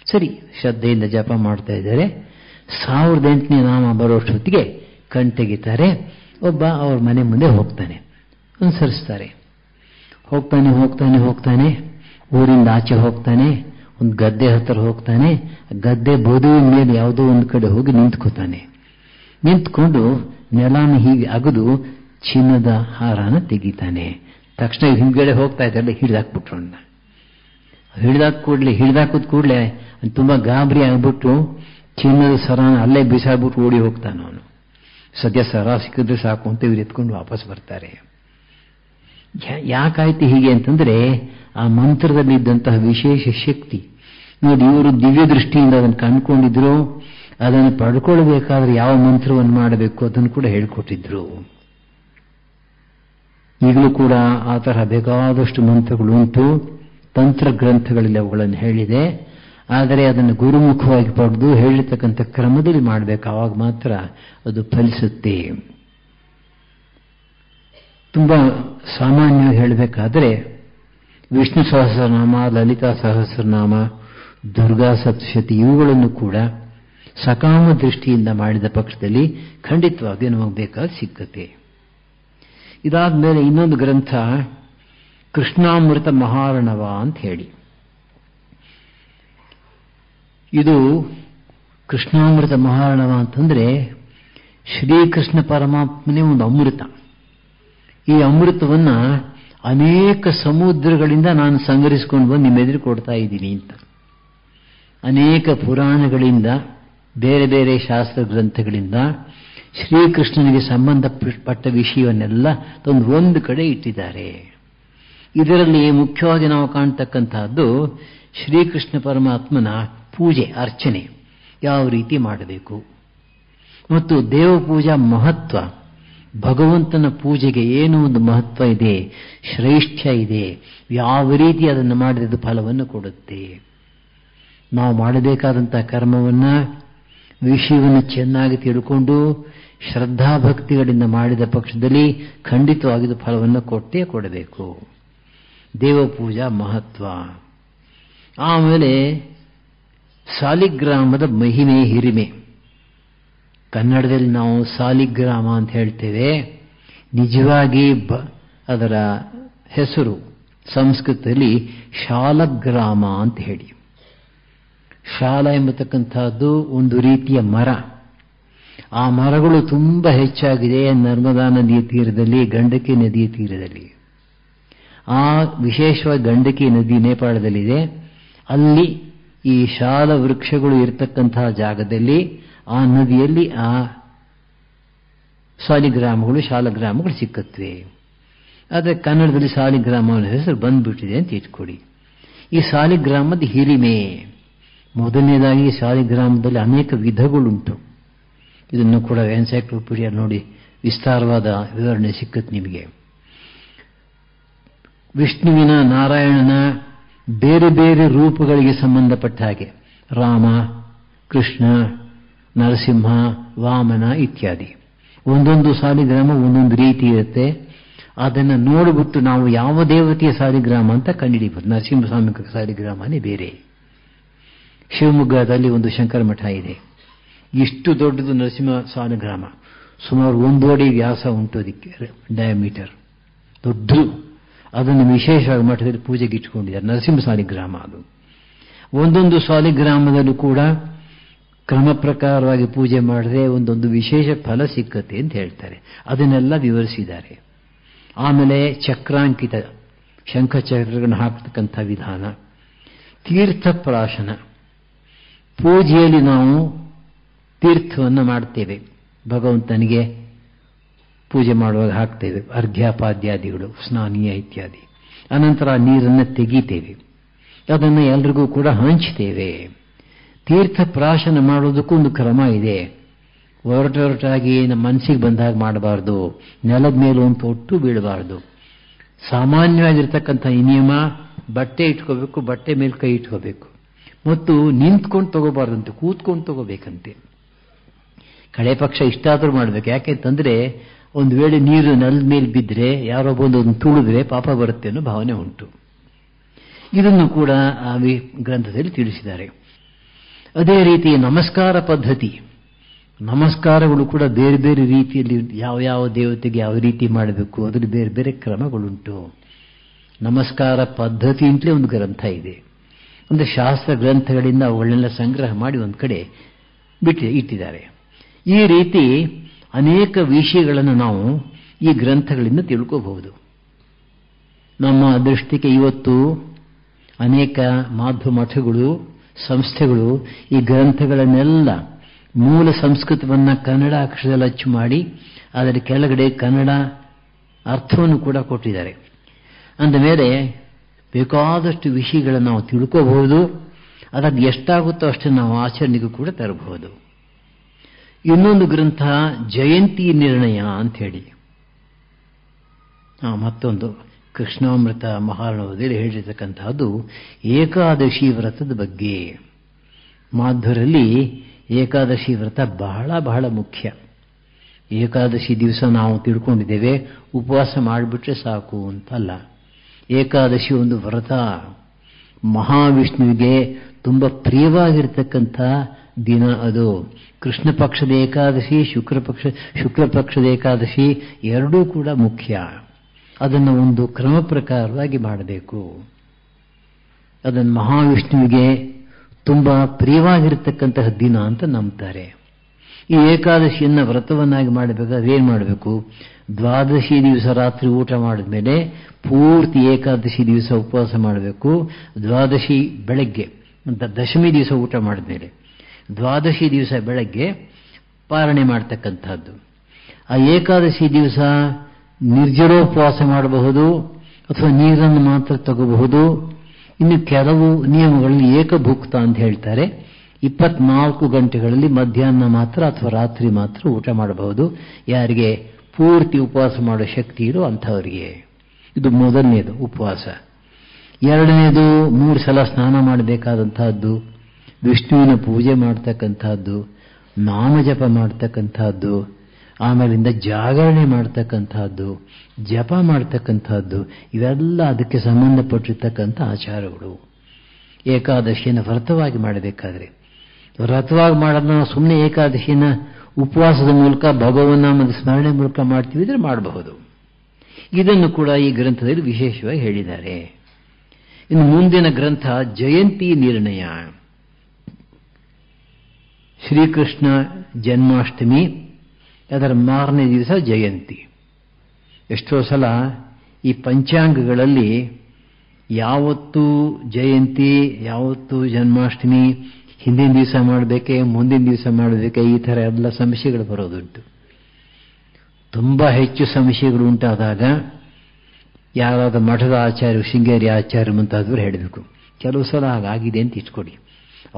ಸರಿ, ಶ್ರದ್ಧೆಯಿಂದ ಜಪ ಮಾಡ್ತಾ ಇದ್ದಾರೆ. 1008ನೇ ನಾಮ ಬರೋಷ್ಟೊತ್ತಿಗೆ ಕಣ್ ತೆಗಿತಾರೆ. ಒಬ್ಬ ಅವ್ರ ಮನೆ ಮುಂದೆ ಹೋಗ್ತಾನೆ, ಅನುಸರಿಸ್ತಾರೆ. ಹೋಗ್ತಾನೆ ಊರಿಂದ ಆಚೆ ಹೋಗ್ತಾನೆ, ಒಂದು ಗದ್ದೆ ಹತ್ತಿರ ಹೋಗ್ತಾನೆ. ಗದ್ದೆ ಬದುವಿನ ಮೇಲೆ ಯಾವುದೋ ಒಂದು ಕಡೆ ಹೋಗಿ ನಿಂತ್ಕೊಂಡು ನೆಲಾನ ಹೀಗೆ ಅಗದು ಚಿನ್ನದ ಹಾರನ ತೆಗಿತಾನೆ. ತಕ್ಷಣ ಹಿಂದ್ಗಡೆ ಹೋಗ್ತಾ ಇದ್ದಲ್ಲ, ಹಿಡಿದಾಕ್ಬಿಟ್ರು. ಹಿಡಿದಾಕದ ಕೂಡಲೇ ತುಂಬಾ ಗಾಬರಿ ಆಗ್ಬಿಟ್ಟು ಚಿನ್ನದ ಸರಾನ ಅಲ್ಲೇ ಬಿಸಾಡ್ಬಿಟ್ಟು ಓಡಿ ಹೋಗ್ತಾನೆ ಅವನು. ಸದ್ಯ ಸರ ಸಿಕ್ಕಿದ್ರೆ ಸಾಕು ಅಂತ ಇವ್ರು ಎತ್ಕೊಂಡು ವಾಪಸ್ ಬರ್ತಾರೆ. ಯಾಕಾಯ್ತು ಹೀಗೆ ಅಂತಂದ್ರೆ, ಆ ಮಂತ್ರದಲ್ಲಿ ಇದ್ದಂತಹ ವಿಶೇಷ ಶಕ್ತಿ ನೋಡಿ. ಇವರು ದಿವ್ಯ ದೃಷ್ಟಿಯಿಂದ ಅದನ್ನು ಕಂಡುಕೊಂಡಿದ್ರು. ಅದನ್ನು ಪಡ್ಕೊಳ್ಬೇಕಾದ್ರೆ ಯಾವ ಮಂತ್ರವನ್ನು ಮಾಡಬೇಕು ಅದನ್ನು ಕೂಡ ಹೇಳ್ಕೊಟ್ಟಿದ್ರು. ಈಗಲೂ ಕೂಡ ಆ ತರಹ ಬೇಕಾದಷ್ಟು ಮಂತ್ರಗಳು ಉಂಟು. ತಂತ್ರ ಗ್ರಂಥಗಳಲ್ಲಿ ಅವುಗಳನ್ನು ಹೇಳಿದೆ. ಆದರೆ ಅದನ್ನು ಗುರುಮುಖವಾಗಿ ಪಡೆದು ಹೇಳಿರ್ತಕ್ಕಂಥ ಕ್ರಮದಲ್ಲಿ ಮಾಡಬೇಕು, ಆವಾಗ ಮಾತ್ರ ಅದು ಫಲಿಸುತ್ತೆ. ತುಂಬ ಸಾಮಾನ್ಯವಾಗಿ ಹೇಳಬೇಕಾದ್ರೆ ವಿಷ್ಣು ಸಹಸ್ರನಾಮ, ಲಲಿತಾ ಸಹಸ್ರನಾಮ, ದುರ್ಗಾ ಸಪ್ತಶತಿ ಇವುಗಳನ್ನು ಕೂಡ ಸಕಾಮ ದೃಷ್ಟಿಯಿಂದ ಮಾಡಿದ ಪಕ್ಷದಲ್ಲಿ ಖಂಡಿತವಾಗಿಯೂ ನಮಗೆ ಬೇಕಾದ ಸಿಕ್ಕತ್ತೆ. ಇದಾದ ಮೇಲೆ ಇನ್ನೊಂದು ಗ್ರಂಥ ಕೃಷ್ಣಾಮೃತ ಮಹಾರ್ಣವ ಅಂತ ಹೇಳಿ, ಇದು ಕೃಷ್ಣಾಮೃತ ಮಹಾರ್ಣವ ಅಂತಂದ್ರೆ ಶ್ರೀಕೃಷ್ಣ ಪರಮಾತ್ಮನೇ ಒಂದು ಅಮೃತ. ಈ ಅಮೃತವನ್ನ ಅನೇಕ ಸಮುದ್ರಗಳಿಂದ ನಾನು ಸಂಗ್ರಹಿಸಿಕೊಂಡು ಬಂದು ನಿಮ್ಮೆದುರು ಕೊಡ್ತಾ ಇದ್ದೀನಿ ಅಂತ. ಅನೇಕ ಪುರಾಣಗಳಿಂದ, ಬೇರೆ ಬೇರೆ ಶಾಸ್ತ್ರ ಗ್ರಂಥಗಳಿಂದ ಶ್ರೀಕೃಷ್ಣನಿಗೆ ಸಂಬಂಧಪಟ್ಟ ವಿಷಯವನ್ನೆಲ್ಲ ಒಂದು ಕಡೆ ಇಟ್ಟಿದ್ದಾರೆ. ಇದರಲ್ಲಿ ಮುಖ್ಯವಾಗಿ ನಾವು ಕಾಣ್ತಕ್ಕಂತಹದ್ದು ಶ್ರೀಕೃಷ್ಣ ಪರಮಾತ್ಮನ ಪೂಜೆ, ಅರ್ಚನೆ ಯಾವ ರೀತಿ ಮಾಡಬೇಕು ಮತ್ತು ದೇವಪೂಜಾ ಮಹತ್ವ, ಭಗವಂತನ ಪೂಜೆಗೆ ಏನು ಒಂದು ಮಹತ್ವ ಇದೆ, ಶ್ರೇಷ್ಠ್ಯ ಇದೆ, ಯಾವ ರೀತಿ ಅದನ್ನು ಮಾಡಿದ ಫಲವನ್ನು ಕೊಡುತ್ತೆ. ನಾವು ಮಾಡಬೇಕಾದಂತಹ ಕರ್ಮವನ್ನ, ವಿಷಯವನ್ನು ಚೆನ್ನಾಗಿ ತಿಳ್ಕೊಂಡು ಶ್ರದ್ಧಾಭಕ್ತಿಗಳಿಂದ ಮಾಡಿದ ಪಕ್ಷದಲ್ಲಿ ಖಂಡಿತವಾಗಿದ್ದು ಫಲವನ್ನು ಕೊಟ್ಟೇ ಕೊಡಬೇಕು. ದೇವಪೂಜಾ ಮಹತ್ವ. ಆಮೇಲೆ ಸಾಲಿಗ್ರಾಮದ ಮಹಿಮೆ, ಹಿರಿಮೆ. ಕನ್ನಡದಲ್ಲಿ ನಾವು ಸಾಲಿಗ್ರಾಮ ಅಂತ ಹೇಳ್ತೇವೆ, ನಿಜವಾಗಿ ಅದರ ಹೆಸರು ಸಂಸ್ಕೃತದಲ್ಲಿ ಶಾಲಗ್ರಾಮ ಅಂತ ಹೇಳಿ. ಶಾಲ ಎಂಬತಕ್ಕಂಥದ್ದು ಒಂದು ರೀತಿಯ ಮರ. ಆ ಮರಗಳು ತುಂಬ ಹೆಚ್ಚಾಗಿದೆ ನರ್ಮದಾ ನದಿಯ ತೀರದಲ್ಲಿ, ಗಂಡಕಿ ನದಿಯ ತೀರದಲ್ಲಿ. ಆ ವಿಶೇಷವಾಗಿ ಗಂಡಕಿ ನದಿ ನೇಪಾಳದಲ್ಲಿದೆ. ಅಲ್ಲಿ ಈ ಶಾಲ ವೃಕ್ಷಗಳು ಇರತಕ್ಕಂತಹ ಜಾಗದಲ್ಲಿ, ಆ ನದಿಯಲ್ಲಿ ಆ ಸಾಲಿಗ್ರಾಮಗಳು, ಶಾಲಗ್ರಾಮಗಳು ಸಿಕ್ಕತ್ವೆ. ಆದರೆ ಕನ್ನಡದಲ್ಲಿ ಸಾಲಿಗ್ರಾಮ ಅನ್ನೋ ಹೆಸರು ಬಂದ್ಬಿಟ್ಟಿದೆ ಅಂತ ಇಟ್ಕೊಡಿ. ಈ ಸಾಲಿಗ್ರಾಮದ ಹಿರಿಮೆ, ಮೊದಲನೇದಾಗಿ ಸಾಲಿಗ್ರಾಮದಲ್ಲಿ ಅನೇಕ ವಿಧಗಳುಂಟು. ಇದನ್ನು ಕೂಡ ಎನ್ಸೈಕ್ಲೋಪೀಡಿಯಾ ನೋಡಿ ವಿಸ್ತಾರವಾದ ವಿವರಣೆ ಸಿಕ್ಕತ್ತೆ ನಿಮಗೆ. ವಿಷ್ಣುವಿನ, ನಾರಾಯಣನ ಬೇರೆ ಬೇರೆ ರೂಪಗಳಿಗೆ ಸಂಬಂಧಪಟ್ಟ ಹಾಗೆ ರಾಮ, ಕೃಷ್ಣ, ನರಸಿಂಹ, ವಾಮನ ಇತ್ಯಾದಿ ಒಂದೊಂದು ಸಾಲಿಗ್ರಾಮ ಒಂದೊಂದು ರೀತಿ ಇರುತ್ತೆ. ಅದನ್ನು ನೋಡಿಬಿಟ್ಟು ನಾವು ಯಾವ ದೇವತೆಯ ಸಾಲಿಗ್ರಾಮ ಅಂತ ಕಂಡುಹಿಡಿಬಹುದು. ನರಸಿಂಹಸ್ವಾಮಿ ಸಾಲಿಗ್ರಾಮನೇ ಬೇರೆ. ಶಿವಮೊಗ್ಗದಲ್ಲಿ ಒಂದು ಶಂಕರ ಮಠ ಇದೆ. ಇಷ್ಟು ದೊಡ್ಡದು ನರಸಿಂಹ ಸಾಲಿಗ್ರಾಮ, ಸುಮಾರು 1 ಅಡಿ ವ್ಯಾಸ ಉಂಟು, ಅದಕ್ಕೆ ಡಯಾಮೀಟರ್ ದೊಡ್ಡದು. ಅದನ್ನು ವಿಶೇಷವಾಗಿ ಮಠದಲ್ಲಿ ಪೂಜೆಗೆ ಇಟ್ಕೊಂಡಿದ್ದಾರೆ. ನರಸಿಂಹ ಸಾಲಿಗ್ರಾಮ ಅದು. ಒಂದೊಂದು ಸಾಲಿಗ್ರಾಮದಲ್ಲೂ ಕೂಡ ಕ್ರಮ ಪ್ರಕಾರವಾಗಿ ಪೂಜೆ ಮಾಡಿದ್ರೆ ಒಂದೊಂದು ವಿಶೇಷ ಫಲ ಸಿಕ್ಕತ್ತೆ ಅಂತ ಹೇಳ್ತಾರೆ. ಅದನ್ನೆಲ್ಲ ವಿವರಿಸಿದ್ದಾರೆ. ಆಮೇಲೆ ಚಕ್ರಾಂಕಿತ ಶಂಖಚಕ್ರಗಳನ್ನು ಹಾಕತಕ್ಕಂಥ ವಿಧಾನ, ತೀರ್ಥಪ್ರಾಶನ. ಪೂಜೆಯಲ್ಲಿ ನಾವು ತೀರ್ಥವನ್ನು ಮಾಡ್ತೇವೆ, ಭಗವಂತನಿಗೆ ಪೂಜೆ ಮಾಡುವಾಗ ಹಾಕ್ತೇವೆ, ಅರ್ಘ್ಯಪಾದ್ಯಾದಿಗಳು, ಸ್ನಾನೀಯ ಇತ್ಯಾದಿ. ಅನಂತರ ನೀರನ್ನು ತೆಗೀತೇವೆ, ಅದನ್ನು ಎಲ್ರಿಗೂ ಕೂಡ ಹಂಚ್ತೇವೆ. ತೀರ್ಥಪ್ರಾಶನ ಮಾಡೋದಕ್ಕೂ ಒಂದು ಕ್ರಮ ಇದೆ. ಒರಟೊರಟಾಗಿ ನಮ್ಮ ಮನಸ್ಸಿಗೆ ಬಂದಾಗ ಮಾಡಬಾರ್ದು, ನೆಲದ ಮೇಲೆ ಒಂದು ತೊಟ್ಟು ಬೀಳಬಾರ್ದು. ಸಾಮಾನ್ಯವಾಗಿರ್ತಕ್ಕಂಥ ಈ ನಿಯಮ, ಬಟ್ಟೆ ಇಟ್ಕೋಬೇಕು, ಬಟ್ಟೆ ಮೇಲೆ ಕೈ ಇಟ್ಕೋಬೇಕು, ಮತ್ತು ನಿಂತ್ಕೊಂಡು ತಗೋಬಾರ್ದಂತೆ, ಕೂತ್ಕೊಂಡು ತಗೋಬೇಕಂತೆ. ಕಡೆ ಪಕ್ಷ ಇಷ್ಟಾದರೂ ಮಾಡಬೇಕು. ಯಾಕೆಂತಂದ್ರೆ ಒಂದು ವೇಳೆ ನೀರು ನೆಲದ ಮೇಲೆ ಬಿದ್ದರೆ, ಯಾರೋ ಬಂದು ಒಂದು ತುಳಿದ್ರೆ ಪಾಪ ಬರುತ್ತೆ ಅನ್ನೋ ಭಾವನೆ ಉಂಟು. ಇದನ್ನು ಕೂಡ ಆ ಗ್ರಂಥದಲ್ಲಿ ತಿಳಿಸಿದ್ದಾರೆ. ಅದೇ ರೀತಿ ನಮಸ್ಕಾರ ಪದ್ಧತಿ, ನಮಸ್ಕಾರಗಳು ಕೂಡ ಬೇರೆ ಬೇರೆ ರೀತಿಯಲ್ಲಿ ಯಾವ ಯಾವ ದೇವತೆಗೆ ಯಾವ ರೀತಿ ಮಾಡಬೇಕು, ಅದರಲ್ಲಿ ಬೇರೆ ಬೇರೆ ಕ್ರಮಗಳುಂಟು. ನಮಸ್ಕಾರ ಪದ್ಧತಿ ಅಂತಲೇ ಒಂದು ಗ್ರಂಥ ಇದೆ. ಒಂದು ಶಾಸ್ತ್ರ ಗ್ರಂಥಗಳಿಂದ ಅವುಗಳನ್ನೆಲ್ಲ ಸಂಗ್ರಹ ಮಾಡಿ ಒಂದು ಕಡೆ ಇಟ್ಟಿದ್ದಾರೆ. ಈ ರೀತಿ ಅನೇಕ ವಿಷಯಗಳನ್ನು ನಾವು ಈ ಗ್ರಂಥಗಳಿಂದ ತಿಳ್ಕೋಬಹುದು. ನಮ್ಮ ದೃಷ್ಟಿಗೆ ಇವತ್ತು ಅನೇಕ ಮಾಧ್ವ ಮಠಗಳು, ಸಂಸ್ಥೆಗಳು ಈ ಗ್ರಂಥಗಳನ್ನೆಲ್ಲ ಮೂಲ ಸಂಸ್ಕೃತವನ್ನು ಕನ್ನಡ ಅಕ್ಷರದಲ್ಲಿ ಅಚ್ಚು ಮಾಡಿ ಅದರ ಕೆಳಗಡೆ ಕನ್ನಡ ಅರ್ಥವನ್ನು ಕೂಡ ಕೊಟ್ಟಿದ್ದಾರೆ. ಅಂದ ಮೇಲೆ ಬೇಕಾದಷ್ಟು ವಿಷಯಗಳನ್ನು ನಾವು ತಿಳ್ಕೋಬಹುದು. ಅದಕ್ಕೆ ಎಷ್ಟಾಗುತ್ತೋ ಅಷ್ಟು ನಾವು ಆಚರಣೆಗೂ ಕೂಡ ತರಬಹುದು. ಇನ್ನೊಂದು ಗ್ರಂಥ ಜಯಂತಿ ನಿರ್ಣಯ ಅಂತ ಹೇಳಿ, ಮತ್ತೊಂದು ಕೃಷ್ಣಾಮೃತ ಮಹಾರ್ಣವದಲ್ಲಿ ಹೇಳಿರ್ತಕ್ಕಂಥದ್ದು ಏಕಾದಶಿ ವ್ರತದ ಬಗ್ಗೆ. ಮಾಧ್ವರಲ್ಲಿ ಏಕಾದಶಿ ವ್ರತ ಬಹಳ ಬಹಳ ಮುಖ್ಯ. ಏಕಾದಶಿ ದಿವಸ ನಾವು ತಿಳ್ಕೊಂಡಿದ್ದೇವೆ ಉಪವಾಸ ಮಾಡಿಬಿಟ್ರೆ ಸಾಕು ಅಂತಲ್ಲ. ಏಕಾದಶಿ ಒಂದು ವ್ರತ, ಮಹಾವಿಷ್ಣುವಿಗೆ ತುಂಬ ಪ್ರಿಯವಾಗಿರ್ತಕ್ಕಂಥ ದಿನ ಅದು. ಕೃಷ್ಣ ಪಕ್ಷದ ಏಕಾದಶಿ, ಶುಕ್ಲ ಪಕ್ಷದ ಏಕಾದಶಿ ಎರಡೂ ಕೂಡ ಮುಖ್ಯ. ಅದನ್ನು ಒಂದು ಕ್ರಮ ಪ್ರಕಾರವಾಗಿ ಮಾಡಬೇಕು. ಅದನ್ನು ಮಹಾವಿಷ್ಣುವಿಗೆ ತುಂಬ ಪ್ರಿಯವಾಗಿರ್ತಕ್ಕಂತಹ ದಿನ ಅಂತ ನಂಬ್ತಾರೆ. ಈ ಏಕಾದಶಿಯನ್ನು ವ್ರತವನ್ನಾಗಿ ಮಾಡಬೇಕಾದ್ರೆ ಏನು ಮಾಡಬೇಕು? ದ್ವಾದಶಿ ದಿವಸ ರಾತ್ರಿ ಊಟ ಮಾಡಿದ ಮೇಲೆ ಪೂರ್ತಿ ಏಕಾದಶಿ ದಿವಸ ಉಪವಾಸ ಮಾಡಬೇಕು. ದ್ವಾದಶಿ ಬೆಳಗ್ಗೆ, ದಶಮಿ ದಿವಸ ಊಟ ಮಾಡಿದ ಮೇಲೆ ದ್ವಾದಶಿ ದಿವಸ ಬೆಳಗ್ಗೆ ಪಾರಣೆ ಮಾಡ್ತಕ್ಕಂಥದ್ದು. ಆ ಏಕಾದಶಿ ದಿವಸ ನಿರ್ಜರೋಪವಾಸ ಮಾಡಬಹುದು ಅಥವಾ ನೀರನ್ನು ಮಾತ್ರ ತಗೋಬಹುದು. ಇನ್ನು ಕೆಲವು ನಿಯಮಗಳಲ್ಲಿ ಏಕಭುಕ್ತ ಅಂತ ಹೇಳ್ತಾರೆ. 24 ಗಂಟೆಗಳಲ್ಲಿ ಮಧ್ಯಾಹ್ನ ಮಾತ್ರ ಅಥವಾ ರಾತ್ರಿ ಮಾತ್ರ ಊಟ ಮಾಡಬಹುದು, ಯಾರಿಗೆ ಪೂರ್ತಿ ಉಪವಾಸ ಮಾಡೋ ಶಕ್ತಿ ಇರೋ ಅಂಥವರಿಗೆ. ಇದು ಮೊದಲನೇದು ಉಪವಾಸ. ಎರಡನೇದು 3 ಸಲ ಸ್ನಾನ ಮಾಡಬೇಕಾದಂತಹದ್ದು, ವಿಷ್ಣುವಿನ ಪೂಜೆ ಮಾಡ್ತಕ್ಕಂಥದ್ದು, ನಾಮಜಪ ಮಾಡ್ತಕ್ಕಂಥದ್ದು, ಆಮೇಲಿಂದ ಜಾಗರಣೆ ಮಾಡ್ತಕ್ಕಂಥದ್ದು, ಜಪ ಮಾಡ್ತಕ್ಕಂಥದ್ದು, ಇವೆಲ್ಲ ಅದಕ್ಕೆ ಸಂಬಂಧಪಟ್ಟಿರ್ತಕ್ಕಂಥ ಆಚಾರಗಳು. ಏಕಾದಶಿಯನ್ನು ವ್ರತವಾಗಿ ಮಾಡಬೇಕಾದ್ರೆ, ವ್ರತವಾಗಿ ಮಾಡೋದನ್ನ ನಾವು ಸುಮ್ಮನೆ ಏಕಾದಶಿನ ಉಪವಾಸದ ಮೂಲಕ ಭಗವನ್ನಾಮದ ಸ್ಮರಣೆ ಮೂಲಕ ಮಾಡ್ತೀವಿ ಇದ್ರೆ ಮಾಡಬಹುದು. ಇದನ್ನು ಕೂಡ ಈ ಗ್ರಂಥದಲ್ಲಿ ವಿಶೇಷವಾಗಿ ಹೇಳಿದ್ದಾರೆ. ಇನ್ನು ಮುಂದಿನ ಗ್ರಂಥ ಜಯಂತಿ ನಿರ್ಣಯ. ಶ್ರೀಕೃಷ್ಣ ಜನ್ಮಾಷ್ಟಮಿ, ಅದರ ಮಾರನೇ ದಿವಸ ಜಯಂತಿ. ಎಷ್ಟೋ ಸಲ ಈ ಪಂಚಾಂಗಗಳಲ್ಲಿ ಯಾವತ್ತು ಜಯಂತಿ, ಯಾವತ್ತು ಜನ್ಮಾಷ್ಟಮಿ, ಹಿಂದಿನ ದಿವಸ ಮಾಡಬೇಕೆ ಮುಂದಿನ ದಿವಸ ಮಾಡಬೇಕೆ, ಈ ಥರ ಎಲ್ಲ ಸಮಸ್ಯೆಗಳು ಬರೋದುಂಟು. ತುಂಬ ಹೆಚ್ಚು ಸಮಸ್ಯೆಗಳು ಉಂಟಾದಾಗ ಯಾರಾದ ಮಠದ ಆಚಾರ್ಯ, ಶೃಂಗೇರಿ ಆಚಾರ್ಯ ಮುಂತಾದವರು ಹೇಳಬೇಕು. ಕೆಲವು ಸಲ ಹಾಗಾಗಿದೆ ಅಂತ ಇಟ್ಕೊಡಿ.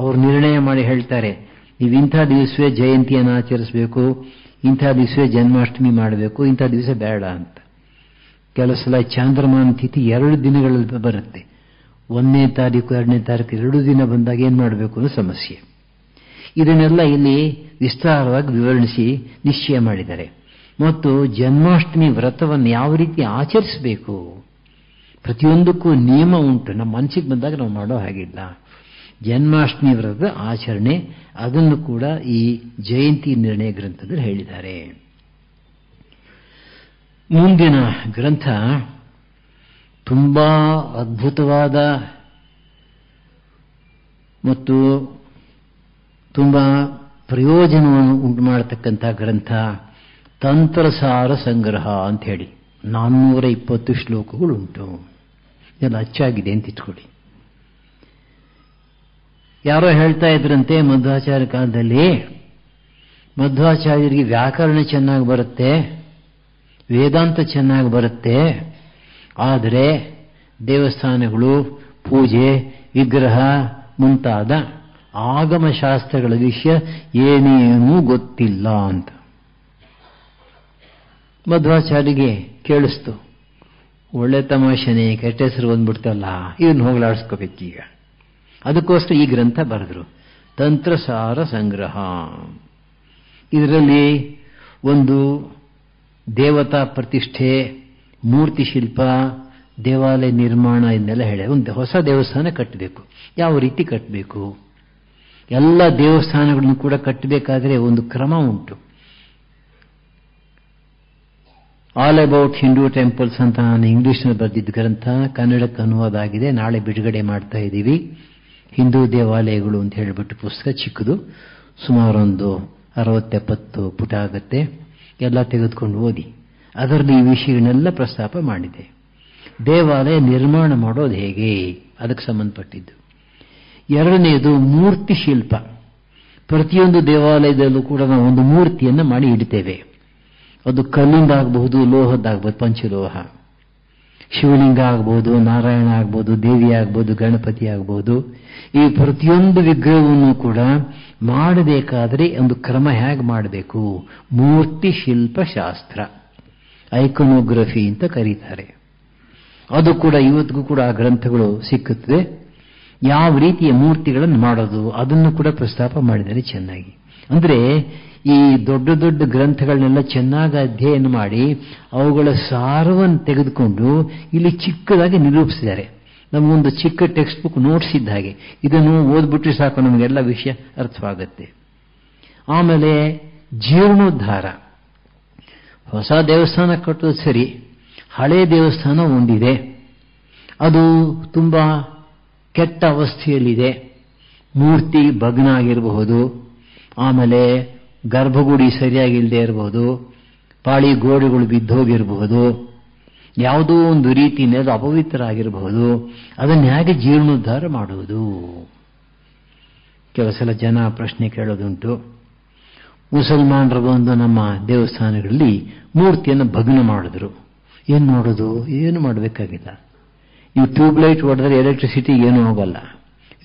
ಅವರು ನಿರ್ಣಯ ಮಾಡಿ ಹೇಳ್ತಾರೆ, ನೀವು ಇಂಥ ದಿವಸವೇ ಜಯಂತಿಯನ್ನು ಆಚರಿಸಬೇಕು, ಇಂಥ ದಿವಸವೇ ಜನ್ಮಾಷ್ಟಮಿ ಮಾಡಬೇಕು, ಇಂಥ ದಿವಸ ಬೇಡ ಅಂತ. ಕೆಲವು ಸಲ ಚಾಂದ್ರಮಾನ ತಿಥಿ 2 ದಿನಗಳಲ್ಲಿ ಬರುತ್ತೆ. 1ನೇ ತಾರೀಕು 2ನೇ ತಾರೀಕು 2 ದಿನ ಬಂದಾಗ ಏನು ಮಾಡಬೇಕು ಅನ್ನೋ ಸಮಸ್ಯೆ. ಇದನ್ನೆಲ್ಲ ಇಲ್ಲಿ ವಿಸ್ತಾರವಾಗಿ ವಿವರಿಸಿ ನಿಶ್ಚಯ ಮಾಡಿದ್ದಾರೆ. ಮತ್ತು ಜನ್ಮಾಷ್ಟಮಿ ವ್ರತವನ್ನು ಯಾವ ರೀತಿ ಆಚರಿಸಬೇಕು, ಪ್ರತಿಯೊಂದಕ್ಕೂ ನಿಯಮ ಉಂಟು. ನಮ್ಮ ಮನಸ್ಸಿಗೆ ಬಂದಾಗ ನಾವು ಮಾಡೋ ಹಾಗಿಲ್ಲ. ಜನ್ಮಾಷ್ಟಮಿ ವ್ರತದ ಆಚರಣೆ, ಅದನ್ನು ಕೂಡ ಈ ಜಯಂತಿ ನಿರ್ಣಯ ಗ್ರಂಥದಲ್ಲಿ ಹೇಳಿದ್ದಾರೆ. ಮುಂದಿನ ಗ್ರಂಥ ತುಂಬಾ ಅದ್ಭುತವಾದ ಮತ್ತು ತುಂಬಾ ಪ್ರಯೋಜನವನ್ನು ಉಂಟು ಮಾಡತಕ್ಕಂಥ ಗ್ರಂಥ ತಂತ್ರಸಾರ ಸಂಗ್ರಹ ಅಂತ ಹೇಳಿ 420 ಶ್ಲೋಕಗಳು ಉಂಟು. ಎಲ್ಲ ಅಚ್ಚಾಗಿದೆ ಅಂತ ಇಟ್ಕೊಳ್ಳಿ. ಯಾರೋ ಹೇಳ್ತಾ ಇದ್ರಂತೆ ಮಧ್ವಾಚಾರ್ಯ ಕಾಲದಲ್ಲಿ, ಮಧ್ವಾಚಾರ್ಯರಿಗೆ ವ್ಯಾಕರಣ ಚೆನ್ನಾಗಿ ಬರುತ್ತೆ, ವೇದಾಂತ ಚೆನ್ನಾಗಿ ಬರುತ್ತೆ, ಆದರೆ ದೇವಸ್ಥಾನಗಳು, ಪೂಜೆ, ವಿಗ್ರಹ ಮುಂತಾದ ಆಗಮಶಾಸ್ತ್ರಗಳ ವಿಷಯ ಏನೇನೂ ಗೊತ್ತಿಲ್ಲ ಅಂತ. ಮಧ್ವಾಚಾರ್ಯರಿಗೆ ಕೇಳಿಸ್ತು, ಒಳ್ಳೆ ತಮಾಷೆನೇ, ಕೆಟ್ಟ ಹೆಸರು ಬಂದ್ಬಿಡ್ತಲ್ಲ, ಇದನ್ನು ಹೋಗಲಾಡಿಸ್ಕೋಬೇಕೀಗ. ಅದಕ್ಕೋಸ್ಕರ ಈ ಗ್ರಂಥ ಬರೆದ್ರು, ತಂತ್ರಸಾರ ಸಂಗ್ರಹ. ಇದರಲ್ಲಿ ಒಂದು ದೇವತಾ ಪ್ರತಿಷ್ಠೆ, ಮೂರ್ತಿ ಶಿಲ್ಪ, ದೇವಾಲಯ ನಿರ್ಮಾಣ ಇದನ್ನೆಲ್ಲ ಹೇಳಿ, ಒಂದು ಹೊಸ ದೇವಸ್ಥಾನ ಕಟ್ಟಬೇಕು, ಯಾವ ರೀತಿ ಕಟ್ಟಬೇಕು, ಎಲ್ಲ ದೇವಸ್ಥಾನಗಳನ್ನು ಕೂಡ ಕಟ್ಟಬೇಕಾದ್ರೆ ಒಂದು ಕ್ರಮ ಉಂಟು. ಆಲ್ ಅಬೌಟ್ ಹಿಂದೂ ಟೆಂಪಲ್ಸ್ ಅಂತ ನಾನು ಇಂಗ್ಲಿಷ್ನಲ್ಲಿ ಬರೆದಿದ್ದ ಗ್ರಂಥ ಕನ್ನಡಕ್ಕೆ ಅನುವಾದ ಆಗಿದೆ. ನಾಳೆ ಬಿಡುಗಡೆ ಮಾಡ್ತಾ ಇದ್ದೀವಿ. ಹಿಂದೂ ದೇವಾಲಯಗಳು ಅಂತ ಹೇಳಿಬಿಟ್ಟು ಪುಸ್ತಕ, ಚಿಕ್ಕದು, ಸುಮಾರು ಒಂದು 60-70 ಪುಟ ಆಗುತ್ತೆ. ಎಲ್ಲ ತೆಗೆದುಕೊಂಡು ಓದಿ. ಅದರಲ್ಲಿ ಈ ವಿಷಯಗಳನ್ನೆಲ್ಲ ಪ್ರಸ್ತಾಪ ಮಾಡಿದೆ. ದೇವಾಲಯ ನಿರ್ಮಾಣ ಮಾಡೋದು ಹೇಗೆ, ಅದಕ್ಕೆ ಸಂಬಂಧಪಟ್ಟಿದ್ದು. ಎರಡನೆಯದು ಮೂರ್ತಿ ಶಿಲ್ಪ. ಪ್ರತಿಯೊಂದು ದೇವಾಲಯದಲ್ಲೂ ಕೂಡ ನಾವು ಒಂದು ಮೂರ್ತಿಯನ್ನು ಮಾಡಿ ಇಡ್ತೇವೆ. ಅದು ಕಲ್ಲಿಂದ ಆಗಬಹುದು, ಲೋಹದ್ದಾಗಬಹುದು, ಪಂಚಲೋಹ. ಶಿವಲಿಂಗ ಆಗಬಹುದು, ನಾರಾಯಣ ಆಗಬಹುದು, ದೇವಿ ಆಗಬಹುದು, ಗಣಪತಿ ಆಗಬಹುದು. ಈ ಪ್ರತಿಯೊಂದು ವಿಗ್ರಹವನ್ನು ಕೂಡ ಮಾಡಬೇಕಾದ್ರೆ ಒಂದು ಕ್ರಮ ಹೇಗೆ ಮಾಡಬೇಕು, ಮೂರ್ತಿ ಶಿಲ್ಪ ಶಾಸ್ತ್ರ, ಐಕೋನೋಗ್ರಫಿ ಅಂತ ಕರೀತಾರೆ. ಅದು ಕೂಡ ಇವತ್ತಿಗೂ ಕೂಡ ಆ ಗ್ರಂಥಗಳು ಸಿಕ್ಕುತ್ತದೆ. ಯಾವ ರೀತಿಯ ಮೂರ್ತಿಗಳನ್ನು ಮಾಡೋದು ಅದನ್ನು ಕೂಡ ಪ್ರಸ್ತಾಪ ಮಾಡಿದ್ದಾರೆ ಚೆನ್ನಾಗಿ. ಅಂದರೆ ಈ ದೊಡ್ಡ ದೊಡ್ಡ ಗ್ರಂಥಗಳನ್ನೆಲ್ಲ ಚೆನ್ನಾಗಿ ಅಧ್ಯಯನ ಮಾಡಿ ಅವುಗಳ ಸಾರವನ್ನು ತೆಗೆದುಕೊಂಡು ಇಲ್ಲಿ ಚಿಕ್ಕದಾಗಿ ನಿರೂಪಿಸಿದ್ದಾರೆ. ನಮಗೊಂದು ಚಿಕ್ಕ ಟೆಕ್ಸ್ಟ್ ಬುಕ್ ನೋಟ್ಸ್ ಇದ್ದ ಹಾಗೆ, ಇದನ್ನು ಓದ್ಬಿಟ್ರೆ ಸಾಕು ನಮಗೆಲ್ಲ ವಿಷಯ ಅರ್ಥವಾಗುತ್ತೆ. ಆಮೇಲೆ ಜೀರ್ಣೋದ್ಧಾರ. ಹೊಸ ದೇವಸ್ಥಾನ ಕಟ್ಟೋದು ಸರಿ, ಹಳೆ ದೇವಸ್ಥಾನ ಒಂದಿದೆ, ಅದು ತುಂಬ ಕೆಟ್ಟ ಅವಸ್ಥೆಯಲ್ಲಿದೆ, ಮೂರ್ತಿ ಭಗ್ನ ಆಗಿರಬಹುದು, ಆಮೇಲೆ ಗರ್ಭಗುಡಿ ಸರಿಯಾಗಿಲ್ಲದೆ ಇರಬಹುದು, ಪಾಳಿ ಗೋಡೆಗಳು ಬಿದ್ದೋಗಿರಬಹುದು, ಯಾವುದೋ ಒಂದು ರೀತಿಯಲ್ಲಿ ಅಪವಿತ್ರ ಆಗಿರಬಹುದು. ಅದನ್ನು ಹೇಗೆ ಜೀರ್ಣೋದ್ಧಾರ ಮಾಡುವುದು? ಕೆಲವು ಸಲ ಜನ ಪ್ರಶ್ನೆ ಕೇಳೋದುಂಟು. ಮುಸಲ್ಮಾನರು ಬಂದು ನಮ್ಮ ದೇವಸ್ಥಾನಗಳಲ್ಲಿ ಮೂರ್ತಿಯನ್ನು ಭಗ್ನ ಮಾಡಿದ್ರು, ಏನು ಮಾಡೋದು? ಏನು ಮಾಡಬೇಕಾಗಿಲ್ಲ. ನೀವು ಟ್ಯೂಬ್ಲೈಟ್ ಹೊಡೆದ್ರೆ ಎಲೆಕ್ಟ್ರಿಸಿಟಿ ಏನೂ ಹೋಗಲ್ಲ,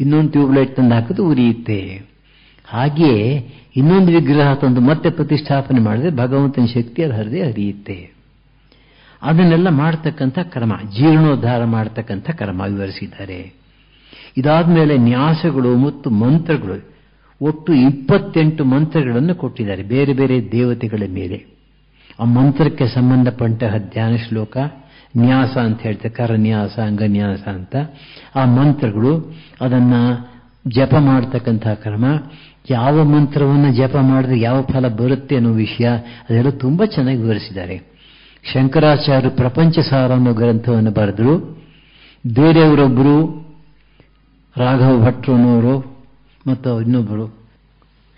ಇನ್ನೊಂದು ಟ್ಯೂಬ್ಲೈಟ್ ತಂದು ಹಾಕಿದ್ರೆ ಉರಿಯುತ್ತೆ. ಹಾಗೆಯೇ ಇನ್ನೊಂದು ವಿಗ್ರಹ ತಂದು ಮತ್ತೆ ಪ್ರತಿಷ್ಠಾಪನೆ ಮಾಡಿದ್ರೆ ಭಗವಂತನ ಶಕ್ತಿ ಅದು ಹರಿದೇ ಹರಿಯುತ್ತೆ. ಅದನ್ನೆಲ್ಲ ಮಾಡ್ತಕ್ಕಂಥ ಕ್ರಮ, ಜೀರ್ಣೋದ್ಧಾರ ಮಾಡ್ತಕ್ಕಂಥ ಕ್ರಮ ವಿವರಿಸಿದ್ದಾರೆ. ಇದಾದ ಮೇಲೆ ನ್ಯಾಸಗಳು ಮತ್ತು ಮಂತ್ರಗಳು, ಒಟ್ಟು 28 ಮಂತ್ರಗಳನ್ನು ಕೊಟ್ಟಿದ್ದಾರೆ ಬೇರೆ ಬೇರೆ ದೇವತೆಗಳ ಮೇಲೆ. ಆ ಮಂತ್ರಕ್ಕೆ ಸಂಬಂಧಪಟ್ಟ ಧ್ಯಾನ ಶ್ಲೋಕ, ನ್ಯಾಸ ಅಂತ ಹೇಳ್ತಾರೆ, ಕರನ್ಯಾಸ ಅಂಗನ್ಯಾಸ ಅಂತ. ಆ ಮಂತ್ರಗಳು, ಅದನ್ನ ಜಪ ಮಾಡ್ತಕ್ಕಂಥ ಕ್ರಮ, ಯಾವ ಮಂತ್ರವನ್ನು ಜಪ ಮಾಡಿದ್ರೆ ಯಾವ ಫಲ ಬರುತ್ತೆ ಅನ್ನೋ ವಿಷಯ, ಅದೆಲ್ಲ ತುಂಬಾ ಚೆನ್ನಾಗಿ ವಿವರಿಸಿದ್ದಾರೆ. ಶಂಕರಾಚಾರ್ಯರು ಪ್ರಪಂಚ ಸಾರ ಅನ್ನೋ ಗ್ರಂಥವನ್ನು ಬರೆದರು. ಬೇರೆಯವರೊಬ್ಬರು ರಾಘವ ಭಟ್ರನವರು ಮತ್ತು ಇನ್ನೊಬ್ಬರು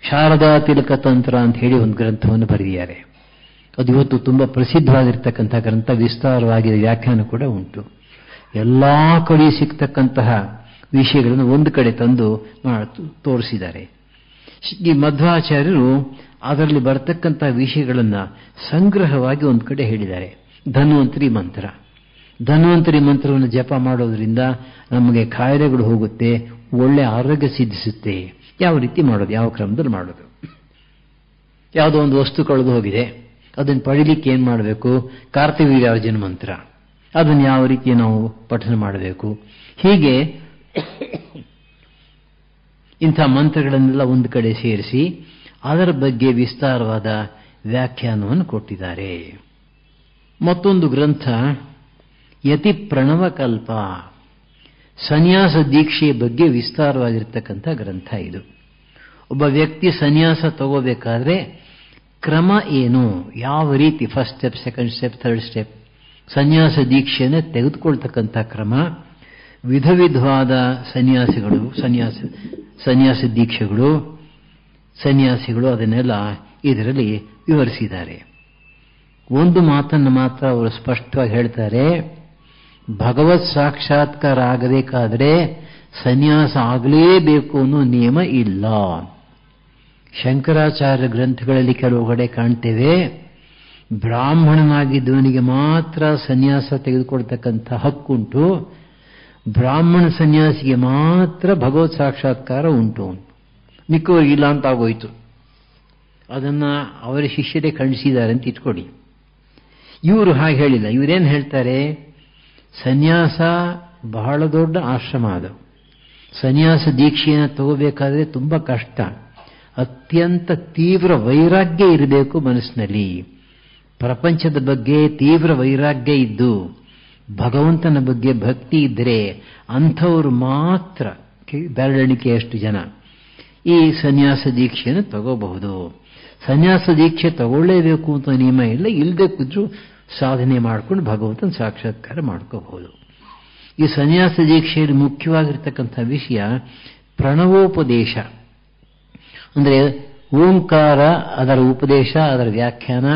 ಶಾರದಾ ತಿಲಕ ತಂತ್ರ ಅಂತ ಹೇಳಿ ಒಂದು ಗ್ರಂಥವನ್ನು ಬರೆದಿದ್ದಾರೆ. ಅದು ಇವತ್ತು ತುಂಬ ಪ್ರಸಿದ್ಧವಾಗಿರ್ತಕ್ಕಂಥ ಗ್ರಂಥ, ವಿಸ್ತಾರವಾಗಿ ವ್ಯಾಖ್ಯಾನ ಕೂಡ ಉಂಟು. ಎಲ್ಲಾ ಕಡೆ ಸಿಗ್ತಕ್ಕಂತಹ ವಿಷಯಗಳನ್ನು ಒಂದು ಕಡೆ ತಂದು ತೋರಿಸಿದ್ದಾರೆ. ಈ ಮಧ್ವಾಚಾರ್ಯರು ಅದರಲ್ಲಿ ಬರ್ತಕ್ಕಂಥ ವಿಷಯಗಳನ್ನು ಸಂಗ್ರಹವಾಗಿ ಒಂದು ಕಡೆ ಹೇಳಿದ್ದಾರೆ. ಧನ್ವಂತರಿ ಮಂತ್ರ, ಧನ್ವಂತರಿ ಮಂತ್ರವನ್ನು ಜಪ ಮಾಡೋದ್ರಿಂದ ನಮಗೆ ಕಾಯಿಲೆಗಳು ಹೋಗುತ್ತೆ, ಒಳ್ಳೆ ಆರೋಗ್ಯ ಸಿದ್ಧಿಸುತ್ತೆ. ಯಾವ ರೀತಿ ಮಾಡೋದು, ಯಾವ ಕ್ರಮದಲ್ಲಿ ಮಾಡೋದು? ಯಾವುದೋ ಒಂದು ವಸ್ತು ಕಳೆದು ಹೋಗಿದೆ, ಅದನ್ನು ಪಡಿಲಿಕ್ಕೆ ಏನು ಮಾಡಬೇಕು? ಕಾರ್ತಿವೀರ್ಯಾರ್ಜುನ ಮಂತ್ರ, ಅದನ್ನು ಯಾವ ರೀತಿ ನಾವು ಪಠನ ಮಾಡಬೇಕು? ಹೀಗೆ ಇಂಥ ಮಂತ್ರಗಳನ್ನೆಲ್ಲ ಒಂದು ಕಡೆ ಸೇರಿಸಿ ಅದರ ಬಗ್ಗೆ ವಿಸ್ತಾರವಾದ ವ್ಯಾಖ್ಯಾನವನ್ನು ಕೊಟ್ಟಿದ್ದಾರೆ. ಮತ್ತೊಂದು ಗ್ರಂಥ ಯತಿ ಪ್ರಣವಕಲ್ಪ, ಸನ್ಯಾಸ ದೀಕ್ಷೆಯ ಬಗ್ಗೆ ವಿಸ್ತಾರವಾಗಿರ್ತಕ್ಕಂಥ ಗ್ರಂಥ ಇದು. ಒಬ್ಬ ವ್ಯಕ್ತಿ ಸನ್ಯಾಸ ತಗೋಬೇಕಾದ್ರೆ ಕ್ರಮ ಏನು, ಯಾವ ರೀತಿ, first step, second step, third step, ಸನ್ಯಾಸ ದೀಕ್ಷೆಯನ್ನು ತೆಗೆದುಕೊಳ್ತಕ್ಕಂಥ ಕ್ರಮ, ವಿಧ ವಿಧವಾದ ಸನ್ಯಾಸಿಗಳು, ಸನ್ಯಾಸ ದೀಕ್ಷೆಗಳು, ಸನ್ಯಾಸಿಗಳು, ಅದನ್ನೆಲ್ಲ ಇದರಲ್ಲಿ ವಿವರಿಸಿದ್ದಾರೆ. ಒಂದು ಮಾತನ್ನು ಮಾತ್ರ ಅವರು ಸ್ಪಷ್ಟವಾಗಿ ಹೇಳ್ತಾರೆ, ಭಗವತ್ ಸಾಕ್ಷಾತ್ಕಾರ ಆಗಬೇಕಾದ್ರೆ ಸನ್ಯಾಸ ಆಗಲೇಬೇಕು ಅನ್ನೋ ನಿಯಮ ಇಲ್ಲ. ಶಂಕರಾಚಾರ್ಯ ಗ್ರಂಥಗಳಲ್ಲಿ ಕೆಲವು ಕಡೆ ಕಾಣ್ತೇವೆ, ಬ್ರಾಹ್ಮಣನಾಗಿದ್ದವನಿಗೆ ಮಾತ್ರ ಸನ್ಯಾಸ ತೆಗೆದುಕೊಳ್ತಕ್ಕಂಥ ಹಕ್ಕುಂಟು, ಬ್ರಾಹ್ಮಣ ಸನ್ಯಾಸಿಗೆ ಮಾತ್ರ ಭಗವತ್ ಸಾಕ್ಷಾತ್ಕಾರ ಉಂಟು, ಮಿಕ್ಕವರಿಗೆ ಇಲ್ಲ ಅಂತ ಆಗೋಯ್ತು. ಅದನ್ನ ಅವರ ಶಿಷ್ಯರೇ ಖಂಡಿಸಿದ್ದಾರೆ ಅಂತ ಇಟ್ಕೊಡಿ. ಇವರು ಹಾಗೆ ಹೇಳಿಲ್ಲ. ಇವರೇನು ಹೇಳ್ತಾರೆ, ಸನ್ಯಾಸ ಬಹಳ ದೊಡ್ಡ ಆಶ್ರಮ, ಅದು ಸನ್ಯಾಸ ದೀಕ್ಷೆಯನ್ನು ತಗೋಬೇಕಾದ್ರೆ ತುಂಬ ಕಷ್ಟ, ಅತ್ಯಂತ ತೀವ್ರ ವೈರಾಗ್ಯ ಇರಬೇಕು ಮನಸ್ಸಿನಲ್ಲಿ, ಪ್ರಪಂಚದ ಬಗ್ಗೆ ತೀವ್ರ ವೈರಾಗ್ಯ ಇದ್ದು ಭಗವಂತನ ಬಗ್ಗೆ ಭಕ್ತಿ ಇದ್ದರೆ ಅಂಥವರು ಮಾತ್ರ, ಬೆರಳೆಣಿಕೆಯಷ್ಟು ಜನ ಈ ಸನ್ಯಾಸ ದೀಕ್ಷೆಯನ್ನು ತಗೋಬಹುದು. ಸನ್ಯಾಸ ದೀಕ್ಷೆ ತಗೊಳ್ಳೇಬೇಕು ಅಂತ ನಿಯಮ ಇಲ್ಲ, ಇಲ್ಲದೆ ಕೂತ್ರು ಸಾಧನೆ ಮಾಡಿಕೊಂಡು ಭಗವಂತನ ಸಾಕ್ಷಾತ್ಕಾರ ಮಾಡ್ಕೋಬಹುದು. ಈ ಸನ್ಯಾಸ ದೀಕ್ಷೆಯಲ್ಲಿ ಮುಖ್ಯವಾಗಿರ್ತಕ್ಕಂಥ ವಿಷಯ ಪ್ರಣವೋಪದೇಶ, ಅಂದರೆ ಓಂಕಾರ, ಅದರ ಉಪದೇಶ, ಅದರ ವ್ಯಾಖ್ಯಾನ,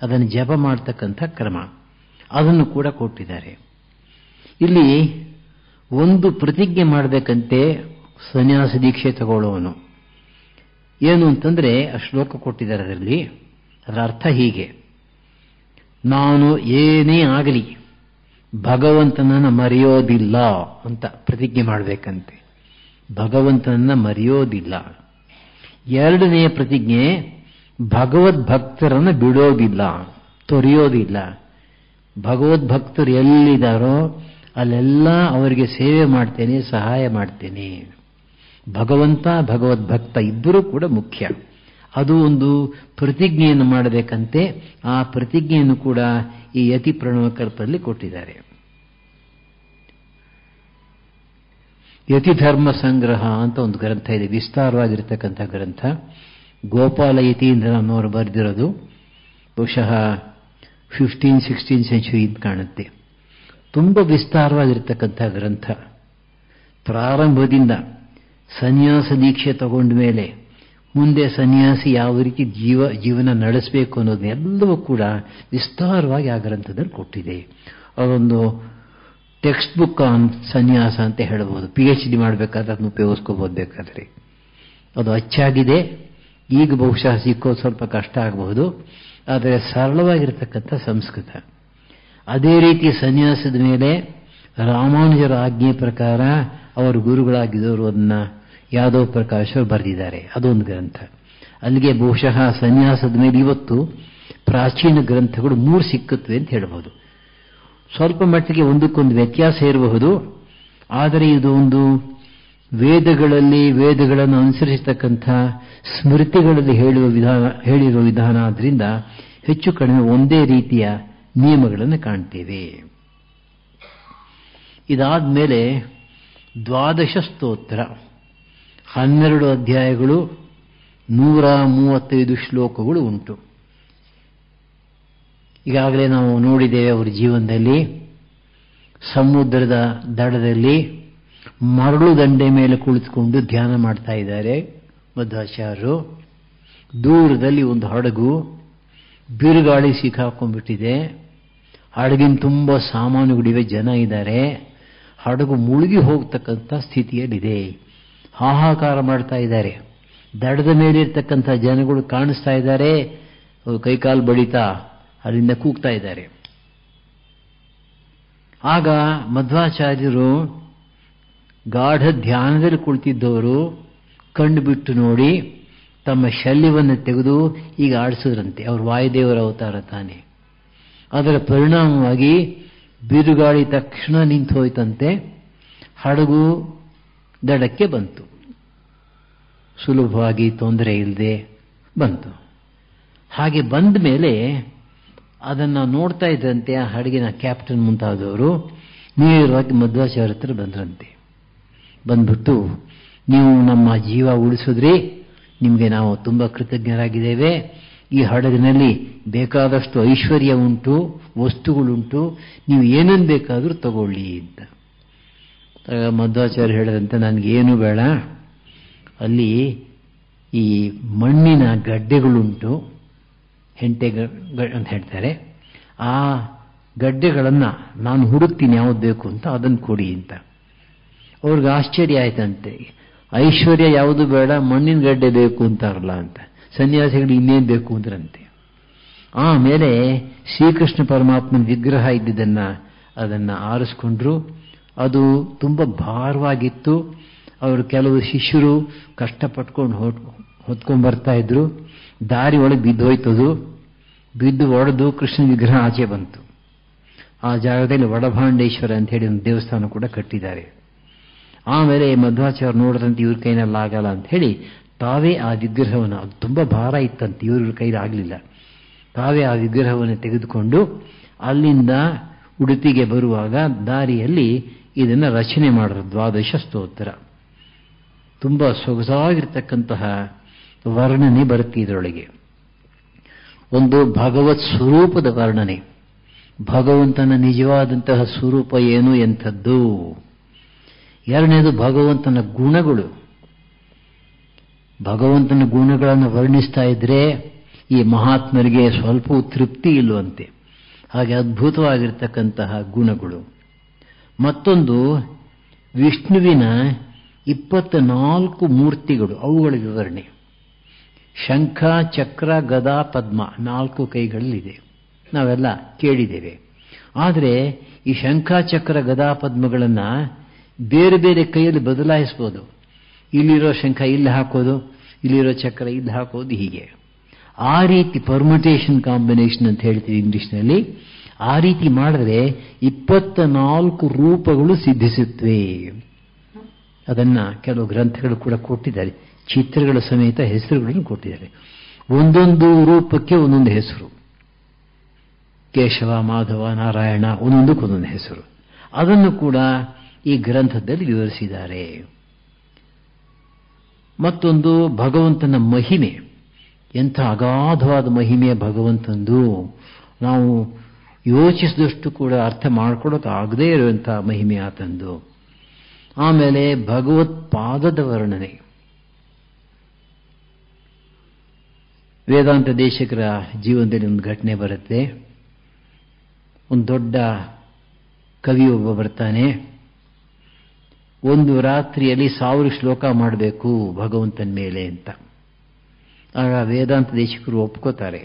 ಅದನ್ನು ಜಪ ಮಾಡ್ತಕ್ಕಂಥ ಕ್ರಮ, ಅದನ್ನು ಕೂಡ ಕೊಟ್ಟಿದ್ದಾರೆ. ಇಲ್ಲಿ ಒಂದು ಪ್ರತಿಜ್ಞೆ ಮಾಡಬೇಕಂತೆ ಸನ್ಯಾಸ ದೀಕ್ಷೆ ತಗೊಳ್ಳೋನು. ಏನು ಅಂತಂದ್ರೆ ಆ ಶ್ಲೋಕ ಕೊಟ್ಟಿದ್ದಾರೆ ಅದರಲ್ಲಿ. ಅದರ ಅರ್ಥ ಹೀಗೆ, ನಾನು ಏನೇ ಆಗಲಿ ಭಗವಂತನನ್ನು ಮರೆಯೋದಿಲ್ಲ ಅಂತ ಪ್ರತಿಜ್ಞೆ ಮಾಡಬೇಕಂತೆ. ಭಗವಂತನನ್ನು ಮರೆಯೋದಿಲ್ಲ. ಎರಡನೆಯ ಪ್ರತಿಜ್ಞೆ, ಭಗವದ್ಭಕ್ತರನ್ನು ಬಿಡೋದಿಲ್ಲ, ತೊರೆಯೋದಿಲ್ಲ. ಭಗವದ್ಭಕ್ತರು ಎಲ್ಲಿದ್ದಾರೋ ಅಲ್ಲೆಲ್ಲ ಅವರಿಗೆ ಸೇವೆ ಮಾಡ್ತೇನೆ, ಸಹಾಯ ಮಾಡ್ತೇನೆ. ಭಗವಂತ ಭಗವದ್ಭಕ್ತ ಇಬ್ಬರೂ ಕೂಡ ಮುಖ್ಯ. ಅದು ಒಂದು ಪ್ರತಿಜ್ಞೆಯನ್ನು ಮಾಡಬೇಕಂತೆ. ಆ ಪ್ರತಿಜ್ಞೆಯನ್ನು ಕೂಡ ಈ ಯತಿ ಪ್ರಣವಕಲ್ಪದಲ್ಲಿ ಕೊಟ್ಟಿದ್ದಾರೆ. ಯತಿ ಧರ್ಮ ಸಂಗ್ರಹ ಅಂತ ಒಂದು ಗ್ರಂಥ ಇದೆ, ವಿಸ್ತಾರವಾಗಿರ್ತಕ್ಕಂಥ ಗ್ರಂಥ. ಗೋಪಾಲ ಯತೀಂದ್ರನವರು ಬರೆದಿರೋದು. ಬಹುಶಃ 15-16 ಸೆಂಚುರಿ ಅಂತ ಕಾಣುತ್ತೆ. ತುಂಬ ವಿಸ್ತಾರವಾಗಿರ್ತಕ್ಕಂಥ ಗ್ರಂಥ. ಪ್ರಾರಂಭದಿಂದ ಸನ್ಯಾಸ ದೀಕ್ಷೆ ತಗೊಂಡ ಮೇಲೆ ಮುಂದೆ ಸನ್ಯಾಸಿ ಯಾವ ರೀತಿ ಜೀವನ ನಡೆಸಬೇಕು ಅನ್ನೋದನ್ನೆಲ್ಲವೂ ಕೂಡ ವಿಸ್ತಾರವಾಗಿ ಆ ಗ್ರಂಥದಲ್ಲಿ ಕೊಟ್ಟಿದೆ. ಅದೊಂದು ಟೆಕ್ಸ್ಟ್ ಬುಕ್ ಆನ್ ಸನ್ಯಾಸ ಅಂತ ಹೇಳಬಹುದು. PhD ಮಾಡಬೇಕಾದ್ರೆ ಅದನ್ನು ಉಪಯೋಗಿಸ್ಕೋಬಹುದು ಬೇಕಾದ್ರೆ. ಅದು ಅಚ್ಚಾಗಿದೆ. ಈಗ ಬಹುಶಃ ಸಿಕ್ಕೋದು ಸ್ವಲ್ಪ ಕಷ್ಟ ಆಗಬಹುದು, ಆದರೆ ಸರಳವಾಗಿರ್ತಕ್ಕಂಥ ಸಂಸ್ಕೃತ. ಅದೇ ರೀತಿ ಸನ್ಯಾಸದ ಮೇಲೆ ರಾಮಾನುಜರ ಆಜ್ಞೆ ಪ್ರಕಾರ ಅವರು ಗುರುಗಳಾಗಿದ್ದವರು ಅದನ್ನು ಯಾದವ ಪ್ರಕಾಶ್ ಅವರು ಬರೆದಿದ್ದಾರೆ. ಅದೊಂದು ಗ್ರಂಥ. ಅಲ್ಲಿಗೆ ಬಹುಶಃ ಸನ್ಯಾಸದ ಮೇಲೆ ಇವತ್ತು ಪ್ರಾಚೀನ ಗ್ರಂಥಗಳು 3 ಸಿಕ್ಕುತ್ತವೆ ಅಂತ ಹೇಳಬಹುದು. ಸ್ವಲ್ಪ ಮಟ್ಟಿಗೆ ಒಂದಕ್ಕೊಂದು ವ್ಯತ್ಯಾಸ ಇರಬಹುದು, ಆದರೆ ಇದು ಒಂದು ವೇದಗಳನ್ನು ಅನುಸರಿಸತಕ್ಕಂಥ ಸ್ಮೃತಿಗಳಲ್ಲಿ ಹೇಳಿರುವ ವಿಧಾನ ಆದ್ದರಿಂದ ಹೆಚ್ಚು ಕಡಿಮೆ ಒಂದೇ ರೀತಿಯ ನಿಯಮಗಳನ್ನು ಕಾಣ್ತೇವೆ. ಇದಾದ ಮೇಲೆ 12 ಸ್ತೋತ್ರ, 12 ಅಧ್ಯಾಯಗಳು, 135 ಶ್ಲೋಕಗಳು ಉಂಟು. ಈಗಾಗಲೇ ನಾವು ನೋಡಿದ್ದೇವೆ ಅವರ ಜೀವನದಲ್ಲಿ. ಸಮುದ್ರದ ದಡದಲ್ಲಿ ಮರಳು ದಂಡೆ ಮೇಲೆ ಕುಳಿತುಕೊಂಡು ಧ್ಯಾನ ಮಾಡ್ತಾ ಇದ್ದಾರೆ ಮಧ್ವಾಚಾರ್ಯರು. ದೂರದಲ್ಲಿ ಒಂದು ಹಡಗು ಬಿರುಗಾಳಿ ಸಿಕ್ಕಾಕೊಂಡ್ಬಿಟ್ಟಿದೆ. ಹಡಗಿನ ತುಂಬ ಸಾಮಾನುಗಳಿವೆ, ಜನ ಇದ್ದಾರೆ. ಹಡಗು ಮುಳುಗಿ ಹೋಗ್ತಕ್ಕಂಥ ಸ್ಥಿತಿಯಲ್ಲಿದೆ. ಹಾಹಾಕಾರ ಮಾಡ್ತಾ ಇದ್ದಾರೆ. ದಡದ ಮೇಲೆ ಇರ್ತಕ್ಕಂಥ ಜನಗಳು ಕಾಣಿಸ್ತಾ ಇದ್ದಾರೆ. ಕೈಕಾಲು ಬಡಿತಾ ಅಲ್ಲಿಂದ ಕೂಗ್ತಾ ಇದ್ದಾರೆ. ಆಗ ಮಧ್ವಾಚಾರ್ಯರು ಗಾಢ ಧ್ಯಾನದಲ್ಲಿ ಕುಳಿತಿದ್ದವರು ಕಣ್ಣು ಬಿಟ್ಟು ನೋಡಿ ತಮ್ಮ ಶಲ್ಯವನ್ನು ತೆಗೆದು ಈಗ ಆಡಿಸಿದ್ರಂತೆ. ಅವರು ವಾಯುದೇವರ ಅವತಾರ ತಾನೆ. ಅದರ ಪರಿಣಾಮವಾಗಿ ಬಿರುಗಾಳಿ ತಕ್ಷಣ ನಿಂತು ಹೋಯ್ತಂತೆ. ಹಡಗು ದಡಕ್ಕೆ ಬಂತು. ಸುಲಭವಾಗಿ ತೊಂದರೆ ಇಲ್ಲದೆ ಬಂತು. ಹಾಗೆ ಬಂದ ಮೇಲೆ ಅದನ್ನು ನೋಡ್ತಾ ಇದ್ದಂತೆ ಆ ಹಡಗಿನ ಕ್ಯಾಪ್ಟನ್ ಮುಂತಾದವರು ನೇರವಾಗಿ ಮಧ್ವಾಚಾರ್ಯ ಹತ್ರ ಬಂದ್ರಂತೆ. ಬಂದ್ಬಿಟ್ಟು, ನೀವು ನಮ್ಮ ಜೀವ ಉಳಿಸಿದ್ರಿ, ನಿಮಗೆ ನಾವು ತುಂಬ ಕೃತಜ್ಞರಾಗಿದ್ದೇವೆ. ಈ ಹಡಗಿನಲ್ಲಿ ಬೇಕಾದಷ್ಟು ಐಶ್ವರ್ಯ ಉಂಟು, ವಸ್ತುಗಳುಂಟು, ನೀವು ಏನನ್ನು ಬೇಕಾದರೂ ತಗೊಳ್ಳಿ ಅಂತ. ಮಧ್ವಾಚಾರ್ಯ ಹೇಳಿದಂತೆ, ನನಗೇನು ಬೇಡ, ಅಲ್ಲಿ ಈ ಮಣ್ಣಿನ ಗಡ್ಡೆಗಳುಂಟು, ಹೆಂಟೆ ಅಂತ ಹೇಳ್ತಾರೆ, ಆ ಗಡ್ಡೆಗಳನ್ನು ನಾನು ಹುಡುಕ್ತೀನಿ ಯಾವ್ದು ಬೇಕು ಅಂತ, ಅದನ್ನು ಕೊಡಿ ಅಂತ. ಅವ್ರಿಗೆ ಆಶ್ಚರ್ಯ ಆಯ್ತಂತೆ. ಐಶ್ವರ್ಯ ಯಾವುದು ಬೇಡ, ಮಣ್ಣಿನ ಗಡ್ಡೆ ಬೇಕು ಅಂತಾರಲ್ಲ ಅಂತ. ಸನ್ಯಾಸಿಗಳು ಇನ್ನೇನು ಬೇಕು ಅಂದ್ರಂತೆ. ಆಮೇಲೆ ಶ್ರೀಕೃಷ್ಣ ಪರಮಾತ್ಮನ ವಿಗ್ರಹ ಅದನ್ನು ಆರಿಸ್ಕೊಂಡ್ರು. ಅದು ತುಂಬ ಭಾರವಾಗಿತ್ತು. ಅವರು ಕೆಲವು ಶಿಷ್ಯರು ಕಷ್ಟಪಟ್ಕೊಂಡು ಹೊತ್ಕೊಂಡು ಬರ್ತಾ ಇದ್ರು. ದಾರಿ ಒಳಗೆ ಬಿದ್ದೋಯ್ತದು. ಬಿದ್ದು ಒಡೆದು ಕೃಷ್ಣ ವಿಗ್ರಹ ಆಚೆ ಬಂತು. ಆ ಜಾಗದಲ್ಲಿ ವಡಭಾಂಡೇಶ್ವರ ಅಂತ ಹೇಳಿ ಒಂದು ದೇವಸ್ಥಾನ ಕೂಡ ಕಟ್ಟಿದ್ದಾರೆ. ಆಮೇಲೆ ಮಧ್ವಾಚಾರ್ಯ ನೋಡಿದಂತೆ ಇವ್ರ ಕೈನಲ್ಲಾಗಲ್ಲ ಅಂತ ಹೇಳಿ ತಾವೇ ಆ ವಿಗ್ರಹವನ್ನು, ಅದು ತುಂಬ ಭಾರ ಇತ್ತಂತೆ, ಇವ್ರ ಕೈಲಿ ಆಗಲಿಲ್ಲ, ತಾವೇ ಆ ವಿಗ್ರಹವನ್ನು ತೆಗೆದುಕೊಂಡು ಅಲ್ಲಿಂದ ಉಡುಪಿಗೆ ಬರುವಾಗ ದಾರಿಯಲ್ಲಿ ಇದನ್ನು ರಚನೆ ಮಾಡಿದ್ರು. 12 ಸ್ತೋತ್ರ. ತುಂಬ ಸೊಗಸಾಗಿರ್ತಕ್ಕಂತಹ ವರ್ಣನೆ ಬರುತ್ತೆ ಇದರೊಳಗೆ. ಒಂದು ಭಗವತ್ ಸ್ವರೂಪದ ವರ್ಣನೆ, ಭಗವಂತನ ನಿಜವಾದಂತಹ ಸ್ವರೂಪ ಏನು ಎಂಥದ್ದು. ಎರಡನೇದು ಭಗವಂತನ ಗುಣಗಳು. ಭಗವಂತನ ಗುಣಗಳನ್ನು ವರ್ಣಿಸ್ತಾ ಇದ್ರೆ ಈ ಮಹಾತ್ಮರಿಗೆ ಸ್ವಲ್ಪ ತೃಪ್ತಿ ಇಲ್ಲವಂತೆ. ಹಾಗೆ ಅದ್ಭುತವಾಗಿರ್ತಕ್ಕಂತಹ ಗುಣಗಳು. ಮತ್ತೊಂದು ವಿಷ್ಣುವಿನ 24 ಮೂರ್ತಿಗಳು, ಅವುಗಳ ವಿವರಣೆ. ಶಂಖ, ಚಕ್ರ, ಗದಾ, ಪದ್ಮ 4 ಕೈಗಳಲ್ಲಿದೆ, ನಾವೆಲ್ಲ ಕೇಳಿದ್ದೇವೆ. ಆದರೆ ಈ ಶಂಖ, ಚಕ್ರ, ಗದಾ, ಪದ್ಮಗಳನ್ನು ಬೇರೆ ಬೇರೆ ಕೈಯಲ್ಲಿ ಬದಲಾಯಿಸ್ಬೋದು. ಇಲ್ಲಿರೋ ಶಂಖ ಇಲ್ಲಿ ಹಾಕೋದು, ಇಲ್ಲಿರೋ ಚಕ್ರ ಇಲ್ಲಿ ಹಾಕೋದು, ಹೀಗೆ ಆ ರೀತಿ ಪರ್ಮುಟೇಷನ್ ಕಾಂಬಿನೇಷನ್ ಅಂತ ಹೇಳ್ತೀವಿ ಇಂಗ್ಲಿಷ್ನಲ್ಲಿ. ಆ ರೀತಿ ಮಾಡಿದ್ರೆ 24 ರೂಪಗಳು ಸಿದ್ಧಿಸುತ್ತವೆ. ಅದನ್ನು ಕೆಲವು ಗ್ರಂಥಗಳು ಕೂಡ ಕೊಟ್ಟಿದ್ದಾರೆ, ಚಿತ್ರಗಳ ಸಮೇತ ಹೆಸರುಗಳನ್ನು ಕೊಟ್ಟಿದ್ದಾರೆ. ಒಂದೊಂದು ರೂಪಕ್ಕೆ ಒಂದೊಂದು ಹೆಸರು. ಕೇಶವ, ಮಾಧವ, ನಾರಾಯಣ, ಒಂದೊಂದಕ್ಕೊಂದೊಂದು ಹೆಸರು. ಅದನ್ನು ಕೂಡ ಈ ಗ್ರಂಥದಲ್ಲಿ ವಿವರಿಸಿದ್ದಾರೆ. ಮತ್ತೊಂದು ಭಗವಂತನ ಮಹಿಮೆ, ಎಂಥ ಅಗಾಧವಾದ ಮಹಿಮೆ ಭಗವಂತಂದು, ನಾವು ಯೋಚಿಸಿದಷ್ಟು ಕೂಡ ಅರ್ಥ ಮಾಡ್ಕೊಳ್ಳೋಕ್ಕಾಗದೇ ಇರುವಂಥ ಮಹಿಮೆ ಆತಂದು. ಆಮೇಲೆ ಭಗವತ್ಪಾದದ ವರ್ಣನೆ. ವೇದಾಂತ ದೇಶಿಕರ ಜೀವನದಲ್ಲಿ ಒಂದು ಘಟನೆ ಬರುತ್ತೆ. ಒಂದು ದೊಡ್ಡ ಕವಿಯೊಬ್ಬ ಬರ್ತಾನೆ, ಒಂದು ರಾತ್ರಿಯಲ್ಲಿ 1000 ಶ್ಲೋಕ ಮಾಡಬೇಕು ಭಗವಂತನ ಮೇಲೆ ಅಂತ. ಆಗ ವೇದಾಂತ ದೇಶಿಕರು ಒಪ್ಕೋತಾರೆ,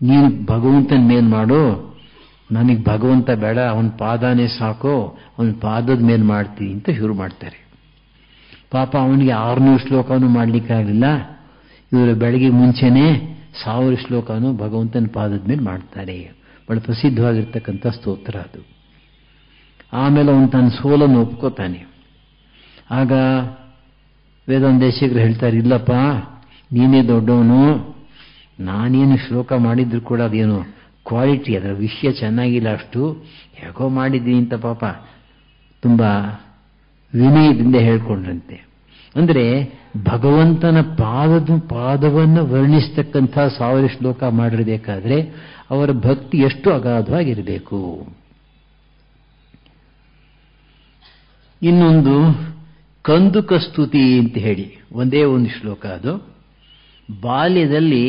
ನೀನು ಭಗವಂತನ ಮೇಲೆ ಮಾಡು, ನನಗೆ ಭಗವಂತ ಬೇಡ, ಅವನ ಪಾದನೇ ಸಾಕು, ಅವನ ಪಾದದ ಮೇಲೆ ಮಾಡ್ತೀನಿ ಅಂತ ಶುರು ಮಾಡ್ತಾರೆ. ಪಾಪ ಅವನಿಗೆ 600 ಶ್ಲೋಕನೂ ಮಾಡಲಿಕ್ಕಾಗಲಿಲ್ಲ. ಇವರು ಬೆಳಗ್ಗೆ ಮುಂಚೆನೇ 1000 ಶ್ಲೋಕನೂ ಭಗವಂತನ ಪಾದದ ಮೇಲೆ ಮಾಡ್ತಾರೆ. ಬಹಳ ಪ್ರಸಿದ್ಧವಾಗಿರ್ತಕ್ಕಂಥ ಸ್ತೋತ್ರ ಅದು. ಆಮೇಲೆ ಅವನು ತನ್ನ ಸೋಲನ್ನು ಒಪ್ಕೋತಾನೆ. ಆಗ ವೇದಾಂತ ದೇಶಿಕರು ಹೇಳ್ತಾರೆ, ಇಲ್ಲಪ್ಪ ನೀನೇ ದೊಡ್ಡವನು, ನಾನೇನು ಶ್ಲೋಕ ಮಾಡಿದ್ರು ಕೂಡ ಅದೇನು ಕ್ವಾಲಿಟಿ, ಅದರ ವಿಷಯ ಚೆನ್ನಾಗಿಲ್ಲ, ಅಷ್ಟು ಹೇಗೋ ಮಾಡಿದ್ದೀನಿ ಅಂತ ಪಾಪ ತುಂಬ ವಿನಯದಿಂದ ಹೇಳ್ಕೊಂಡ್ರಂತೆ. ಅಂದರೆ ಭಗವಂತನ ಪಾದವನ್ನು ವರ್ಣಿಸ್ತಕ್ಕಂಥ 1000 ಶ್ಲೋಕ ಮಾಡಿರಬೇಕಾದ್ರೆ ಅವರ ಭಕ್ತಿ ಎಷ್ಟು ಅಗಾಧವಾಗಿರಬೇಕು. ಇನ್ನೊಂದು ಕಂದುಕ ಸ್ತುತಿ ಅಂತ ಹೇಳಿ ಒಂದೇ ಒಂದು ಶ್ಲೋಕ. ಅದು ಬಾಲ್ಯದಲ್ಲಿ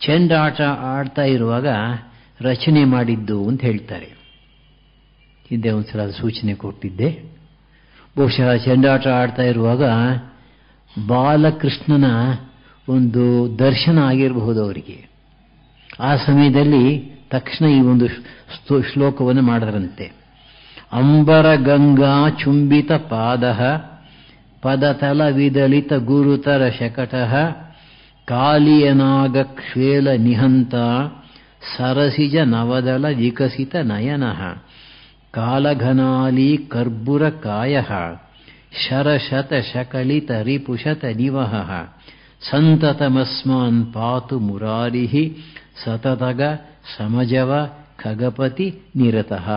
ಚೆಂಡಾಟ ಆಡ್ತಾ ಇರುವಾಗ ರಚನೆ ಮಾಡಿದ್ದು ಅಂತ ಹೇಳ್ತಾರೆ. ಹಿಂದೆ ಒಂದ್ಸಲ ಸೂಚನೆ ಕೊಟ್ಟಿದ್ದೆ. ಬಹುಶಃ ಚೆಂಡಾಟ ಆಡ್ತಾ ಇರುವಾಗ ಬಾಲಕೃಷ್ಣನ ಒಂದು ದರ್ಶನ ಆಗಿರಬಹುದು ಅವರಿಗೆ. ಆ ಸಮಯದಲ್ಲಿ ತಕ್ಷಣ ಈ ಒಂದು ಶ್ಲೋಕವನ್ನು ಮಾಡಿದ್ರಂತೆ. ಅಂಬರ ಗಂಗಾ ಚುಂಬಿತ ಪಾದಃ ಪದತಲ ವಿದಲಿತ ಗುರುತರ ಶಕಟಃ ಕಾಲಿಯನಾಗ ಕ್ಷೇಲ ನಿಹಂತ ಸರಸಿಜ ನವದಲ ವಿಕಸಿತ ನಯನಃ ಕಾಲಘನಾಲಿ ಕರ್ಬುರ ಕಾಯಃ ಶರಶತ ಶಕಲಿತ ರಿಪುಷತ ನಿವಹಃ ಸಂತತಮಸ್ಮಾನ್ ಪಾತು ಮುರಾರಿಃ ಸತತಗ ಸಮಜವ ಖಗಪತಿ ನಿರತಃ.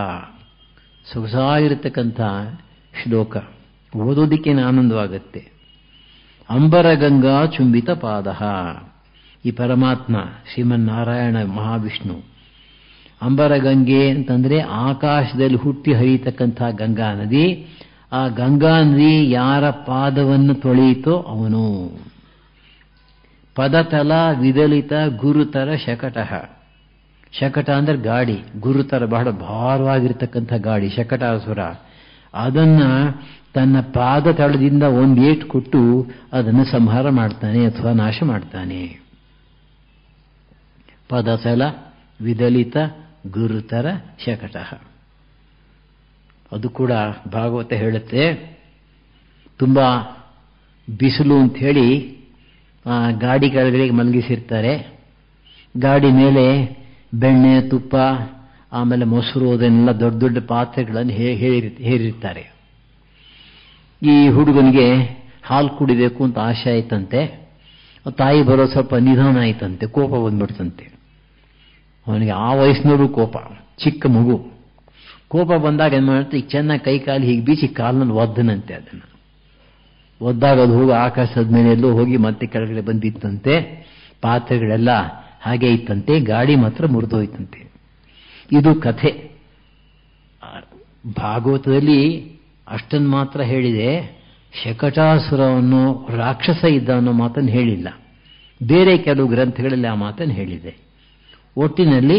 ಸೊಗಸಾಗಿರತಕ್ಕಂಥ ಶ್ಲೋಕ, ಓದೋದಿಕ್ಕೆ ಆನಂದವಾಗುತ್ತೆ. ಅಂಬರಗಂಗಾ ಚುಂಬಿತ ಪಾದಃ, ಈ ಪರಮಾತ್ಮ ಶ್ರೀಮನ್ನಾರಾಯಣ ಮಹಾವಿಷ್ಣು. ಅಂಬರಗಂಗೆ ಅಂತಂದ್ರೆ ಆಕಾಶದಲ್ಲಿ ಹುಟ್ಟಿ ಹರಿಯತಕ್ಕಂಥ ಗಂಗಾ ನದಿ. ಆ ಗಂಗಾ ನದಿ ಯಾರ ಪಾದವನ್ನು ತೊಳೆಯಿತೋ ಅವನು. ಪದತಲ ವಿದಲಿತ ಗುರುತರ ಶಕಟಃ, ಶಕಟ ಅಂದ್ರೆ ಗಾಡಿ, ಗುರುತರ ಬಹಳ ಭಾರವಾಗಿರ್ತಕ್ಕಂಥ ಗಾಡಿ ಶಕಟಾಸುರ. ಅದನ್ನ ತನ್ನ ಪಾದ ತಳದಿಂದ ಒಂದೇಟು ಕೊಟ್ಟು ಅದನ್ನು ಸಂಹಾರ ಮಾಡ್ತಾನೆ ಅಥವಾ ನಾಶ ಮಾಡ್ತಾನೆ. ಪದತಲ ವಿದಲಿತ ಗುರುತರ ಶಕಟ. ಅದು ಕೂಡ ಭಾಗವತ ಹೇಳುತ್ತೆ. ತುಂಬಾ ಬಿಸಿಲು ಅಂತ ಹೇಳಿ ಗಾಡಿ ಕೆಳಗಡೆ ಮಲಗಿಸಿರ್ತಾರೆ. ಗಾಡಿ ಮೇಲೆ ಬೆಣ್ಣೆ, ತುಪ್ಪ, ಆಮೇಲೆ ಮೊಸರು, ಅದನ್ನೆಲ್ಲ ದೊಡ್ಡ ದೊಡ್ಡ ಪಾತ್ರೆಗಳನ್ನು ಹೇರಿರ್ತಾರೆ. ಈ ಹುಡುಗನಿಗೆ ಹಾಲು ಕುಡಿಬೇಕು ಅಂತ ಆಸೆ ಆಯ್ತಂತೆ. ತಾಯಿ ಬರೋ ಸ್ವಲ್ಪ ನಿಧಾನ ಆಯ್ತಂತೆ, ಕೋಪ ಬಂದ್ಬಿಡ್ತಂತೆ ಅವನಿಗೆ. ಆ ವಯಸ್ಸಿನವರು ಕೋಪ, ಚಿಕ್ಕ ಮಗು. ಕೋಪ ಬಂದಾಗ ಏನ್ ಮಾಡುತ್ತೆ, ಈಗ ಚೆನ್ನಾಗಿ ಕೈ ಕಾಲು ಹೀಗೆ ಬೀಚಿ ಕಾಲನಲ್ಲಿ ಒದ್ದನಂತೆ. ಅದನ್ನು ಒದ್ದಾಗ ಅದು ಹೋಗಿ ಆಕಾಶದ ಮೇಲೆ ಎಲ್ಲೋ ಹೋಗಿ ಮತ್ತೆ ಕೆಳಗಡೆ ಬಂದಿತ್ತಂತೆ. ಪಾತ್ರೆಗಳೆಲ್ಲ ಹಾಗೆ ಇತ್ತಂತೆ, ಗಾಡಿ ಮಾತ್ರ ಮುರಿದೋಯ್ತಂತೆ. ಇದು ಕಥೆ. ಭಾಗವತದಲ್ಲಿ ಅಷ್ಟನ್ನು ಮಾತ್ರ ಹೇಳಿದೆ. ಶಕಟಾಸುರವನ್ನು ರಾಕ್ಷಸ ಇದ್ದ ಅನ್ನೋ ಮಾತನ್ನು ಹೇಳಿಲ್ಲ. ಬೇರೆ ಕೆಲವು ಗ್ರಂಥಗಳಲ್ಲಿ ಆ ಮಾತನ್ನು ಹೇಳಿದೆ. ಒಟ್ಟಿನಲ್ಲಿ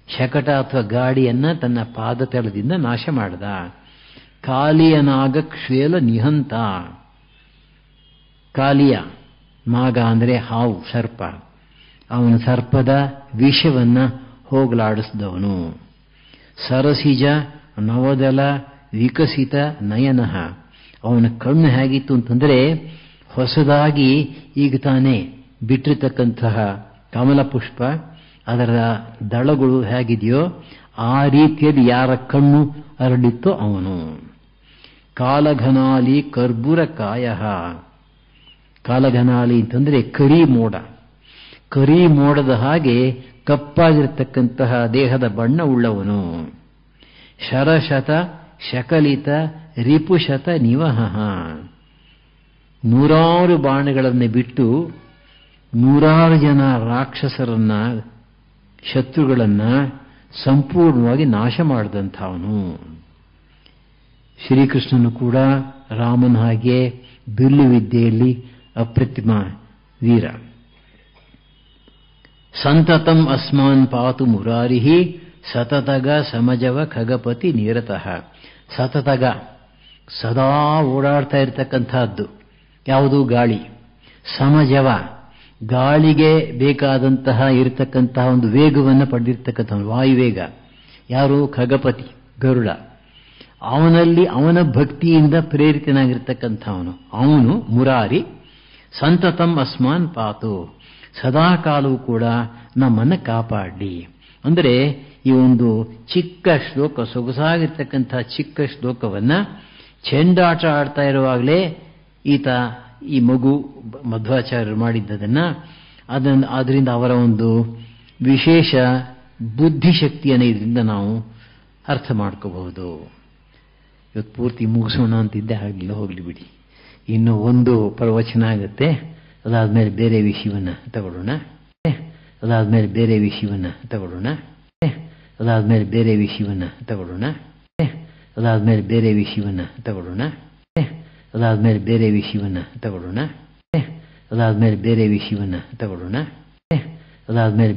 ಶಕಟ ಅಥವಾ ಗಾಡಿಯನ್ನ ತನ್ನ ಪಾದತಳದಿಂದ ನಾಶ ಮಾಡಿದ. ಕಾಲಿಯನಾಗ ಕ್ಷೇಲ ನಿಹಂತ. ಕಾಲಿಯ, ನಾಗ ಅಂದ್ರೆ ಹಾವು, ಸರ್ಪ. ಅವನ ಸರ್ಪದ ವಿಷವನ್ನ ಹೋಗಲಾಡಿಸಿದವನು. ಸರಸಿಜ ನವದಲ ವಿಕಸಿತ ನಯನಃ. ಅವನ ಕಣ್ಣು ಹೇಗಿತ್ತು ಅಂತಂದ್ರೆ ಹೊಸದಾಗಿ ಈಗ ತಾನೇ ಬಿಟ್ಟಿರ್ತಕ್ಕಂತಹ ಕಮಲ ಪುಷ್ಪ, ಅದರ ದಳಗಳು ಹೇಗಿದೆಯೋ ಆ ರೀತಿಯಲ್ಲಿ ಯಾರ ಕಣ್ಣು ಅರಳಿತ್ತೋ ಅವನು. ಕಾಲಘನಾಲಿ ಕರ್ಬುರ ಕಾಯ. ಕಾಲಘನಾಲಿ ಅಂತಂದ್ರೆ ಕರಿ ಮೋಡ. ಕರಿ ಮೋಡದ ಹಾಗೆ ಕಪ್ಪಾಗಿರತಕ್ಕಂತಹ ದೇಹದ ಬಣ್ಣ ಉಳ್ಳವನು. ಶರಶತ ಶಕಲಿತ ರಿಪುಶತ ನಿವಹ, 100 ಬಾಣಗಳನ್ನು ಬಿಟ್ಟು 100 ಜನ ರಾಕ್ಷಸರನ್ನ, ಶತ್ರುಗಳನ್ನ ಸಂಪೂರ್ಣವಾಗಿ ನಾಶ ಮಾಡಿದಂಥವನು. ಶ್ರೀಕೃಷ್ಣನು ಕೂಡ ರಾಮನ ಹಾಗೆ ಬಿಲ್ಲು ವಿದ್ಯೆಯಲ್ಲಿ ಅಪ್ರತಿಮ ವೀರ. ಸಂತತಂ ಅಸ್ಮಾನ್ ಪಾತು ಮುರಾರಿಹಿ ಸತತಗ ಸಮಜವ ಖಗಪತಿ ನಿರತಃ. ಸತತಗ ಸದಾ ಓಡಾಡ್ತಾ ಇರತಕ್ಕಂಥದ್ದು ಯಾವುದು? ಗಾಳಿ. ಸಮಜವ ಗಾಳಿಗೆ ಬೇಕಾದಂತಹ ಇರತಕ್ಕಂತಹ ಒಂದು ವೇಗವನ್ನು ಪಡೆದಿರ್ತಕ್ಕಂಥ ವಾಯುವೇಗ. ಯಾರು? ಖಗಪತಿ, ಗರುಡ. ಅವನಲ್ಲಿ ಅವನ ಭಕ್ತಿಯಿಂದ ಪ್ರೇರಿತನಾಗಿರ್ತಕ್ಕಂಥವನು ಅವನು ಮುರಾರಿ. ಸಂತತಂ ಅಸ್ಮಾನ್ ಪಾತು, ಸದಾ ಕಾಲವೂ ಕೂಡ ನಮ್ಮನ್ನು ಕಾಪಾಡಿ. ಅಂದರೆ ಈ ಒಂದು ಚಿಕ್ಕ ಶ್ಲೋಕ, ಸೊಗಸಾಗಿರ್ತಕ್ಕಂಥ ಚಿಕ್ಕ ಶ್ಲೋಕವನ್ನ ಚೆಂಡಾಟ ಆಡ್ತಾ ಇರುವಾಗಲೇ ಈ ಮಗು ಮಧ್ವಾಚಾರ್ಯರು ಮಾಡಿದ್ದದನ್ನ, ಅದರಿಂದ ಅವರ ಒಂದು ವಿಶೇಷ ಬುದ್ಧಿಶಕ್ತಿಯನ್ನು ಇದರಿಂದ ನಾವು ಅರ್ಥ ಮಾಡ್ಕೋಬಹುದು. ಇವತ್ತು ಪೂರ್ತಿ ಮುಗಿಸೋಣ ಅಂತಿದ್ದೆ, ಆಗಲಿಲ್ಲ, ಹೋಗ್ಲಿ ಬಿಡಿ. ಇನ್ನು ಒಂದು ಪ್ರವಚನ ಆಗುತ್ತೆ, ಅದಾದ್ಮೇಲೆ ಬೇರೆ ವಿಷಯವನ್ನ ತಗೊಳ್ಳೋಣ. ಅದಾದ್ಮೇಲೆ ಬೇರೆ ವಿಷಯವನ್ನ ತಗೊಳ್ಳೋಣ. ಅದಾದ್ಮೇಲೆ ಬೇರೆ ವಿಷಯವನ್ನ ತಗೊಳ್ಳೋಣ. ಅದಾದ್ಮೇಲೆ ಬೇರೆ ವಿಷಯವನ್ನ ತಗೊಳ್ಳೋಣ. ಅದಾದ್ಮೇಲೆ ಬೇರೆ ವಿಷಯವನ್ನ ತಗೊಳ್ಳೋಣ. ಅದಾದ್ಮೇಲೆ ಬೇರೆ ವಿಷಯವನ್ನ ತಗೊಳ್ಳೋಣ. ಅದಾದ್ಮೇಲೆ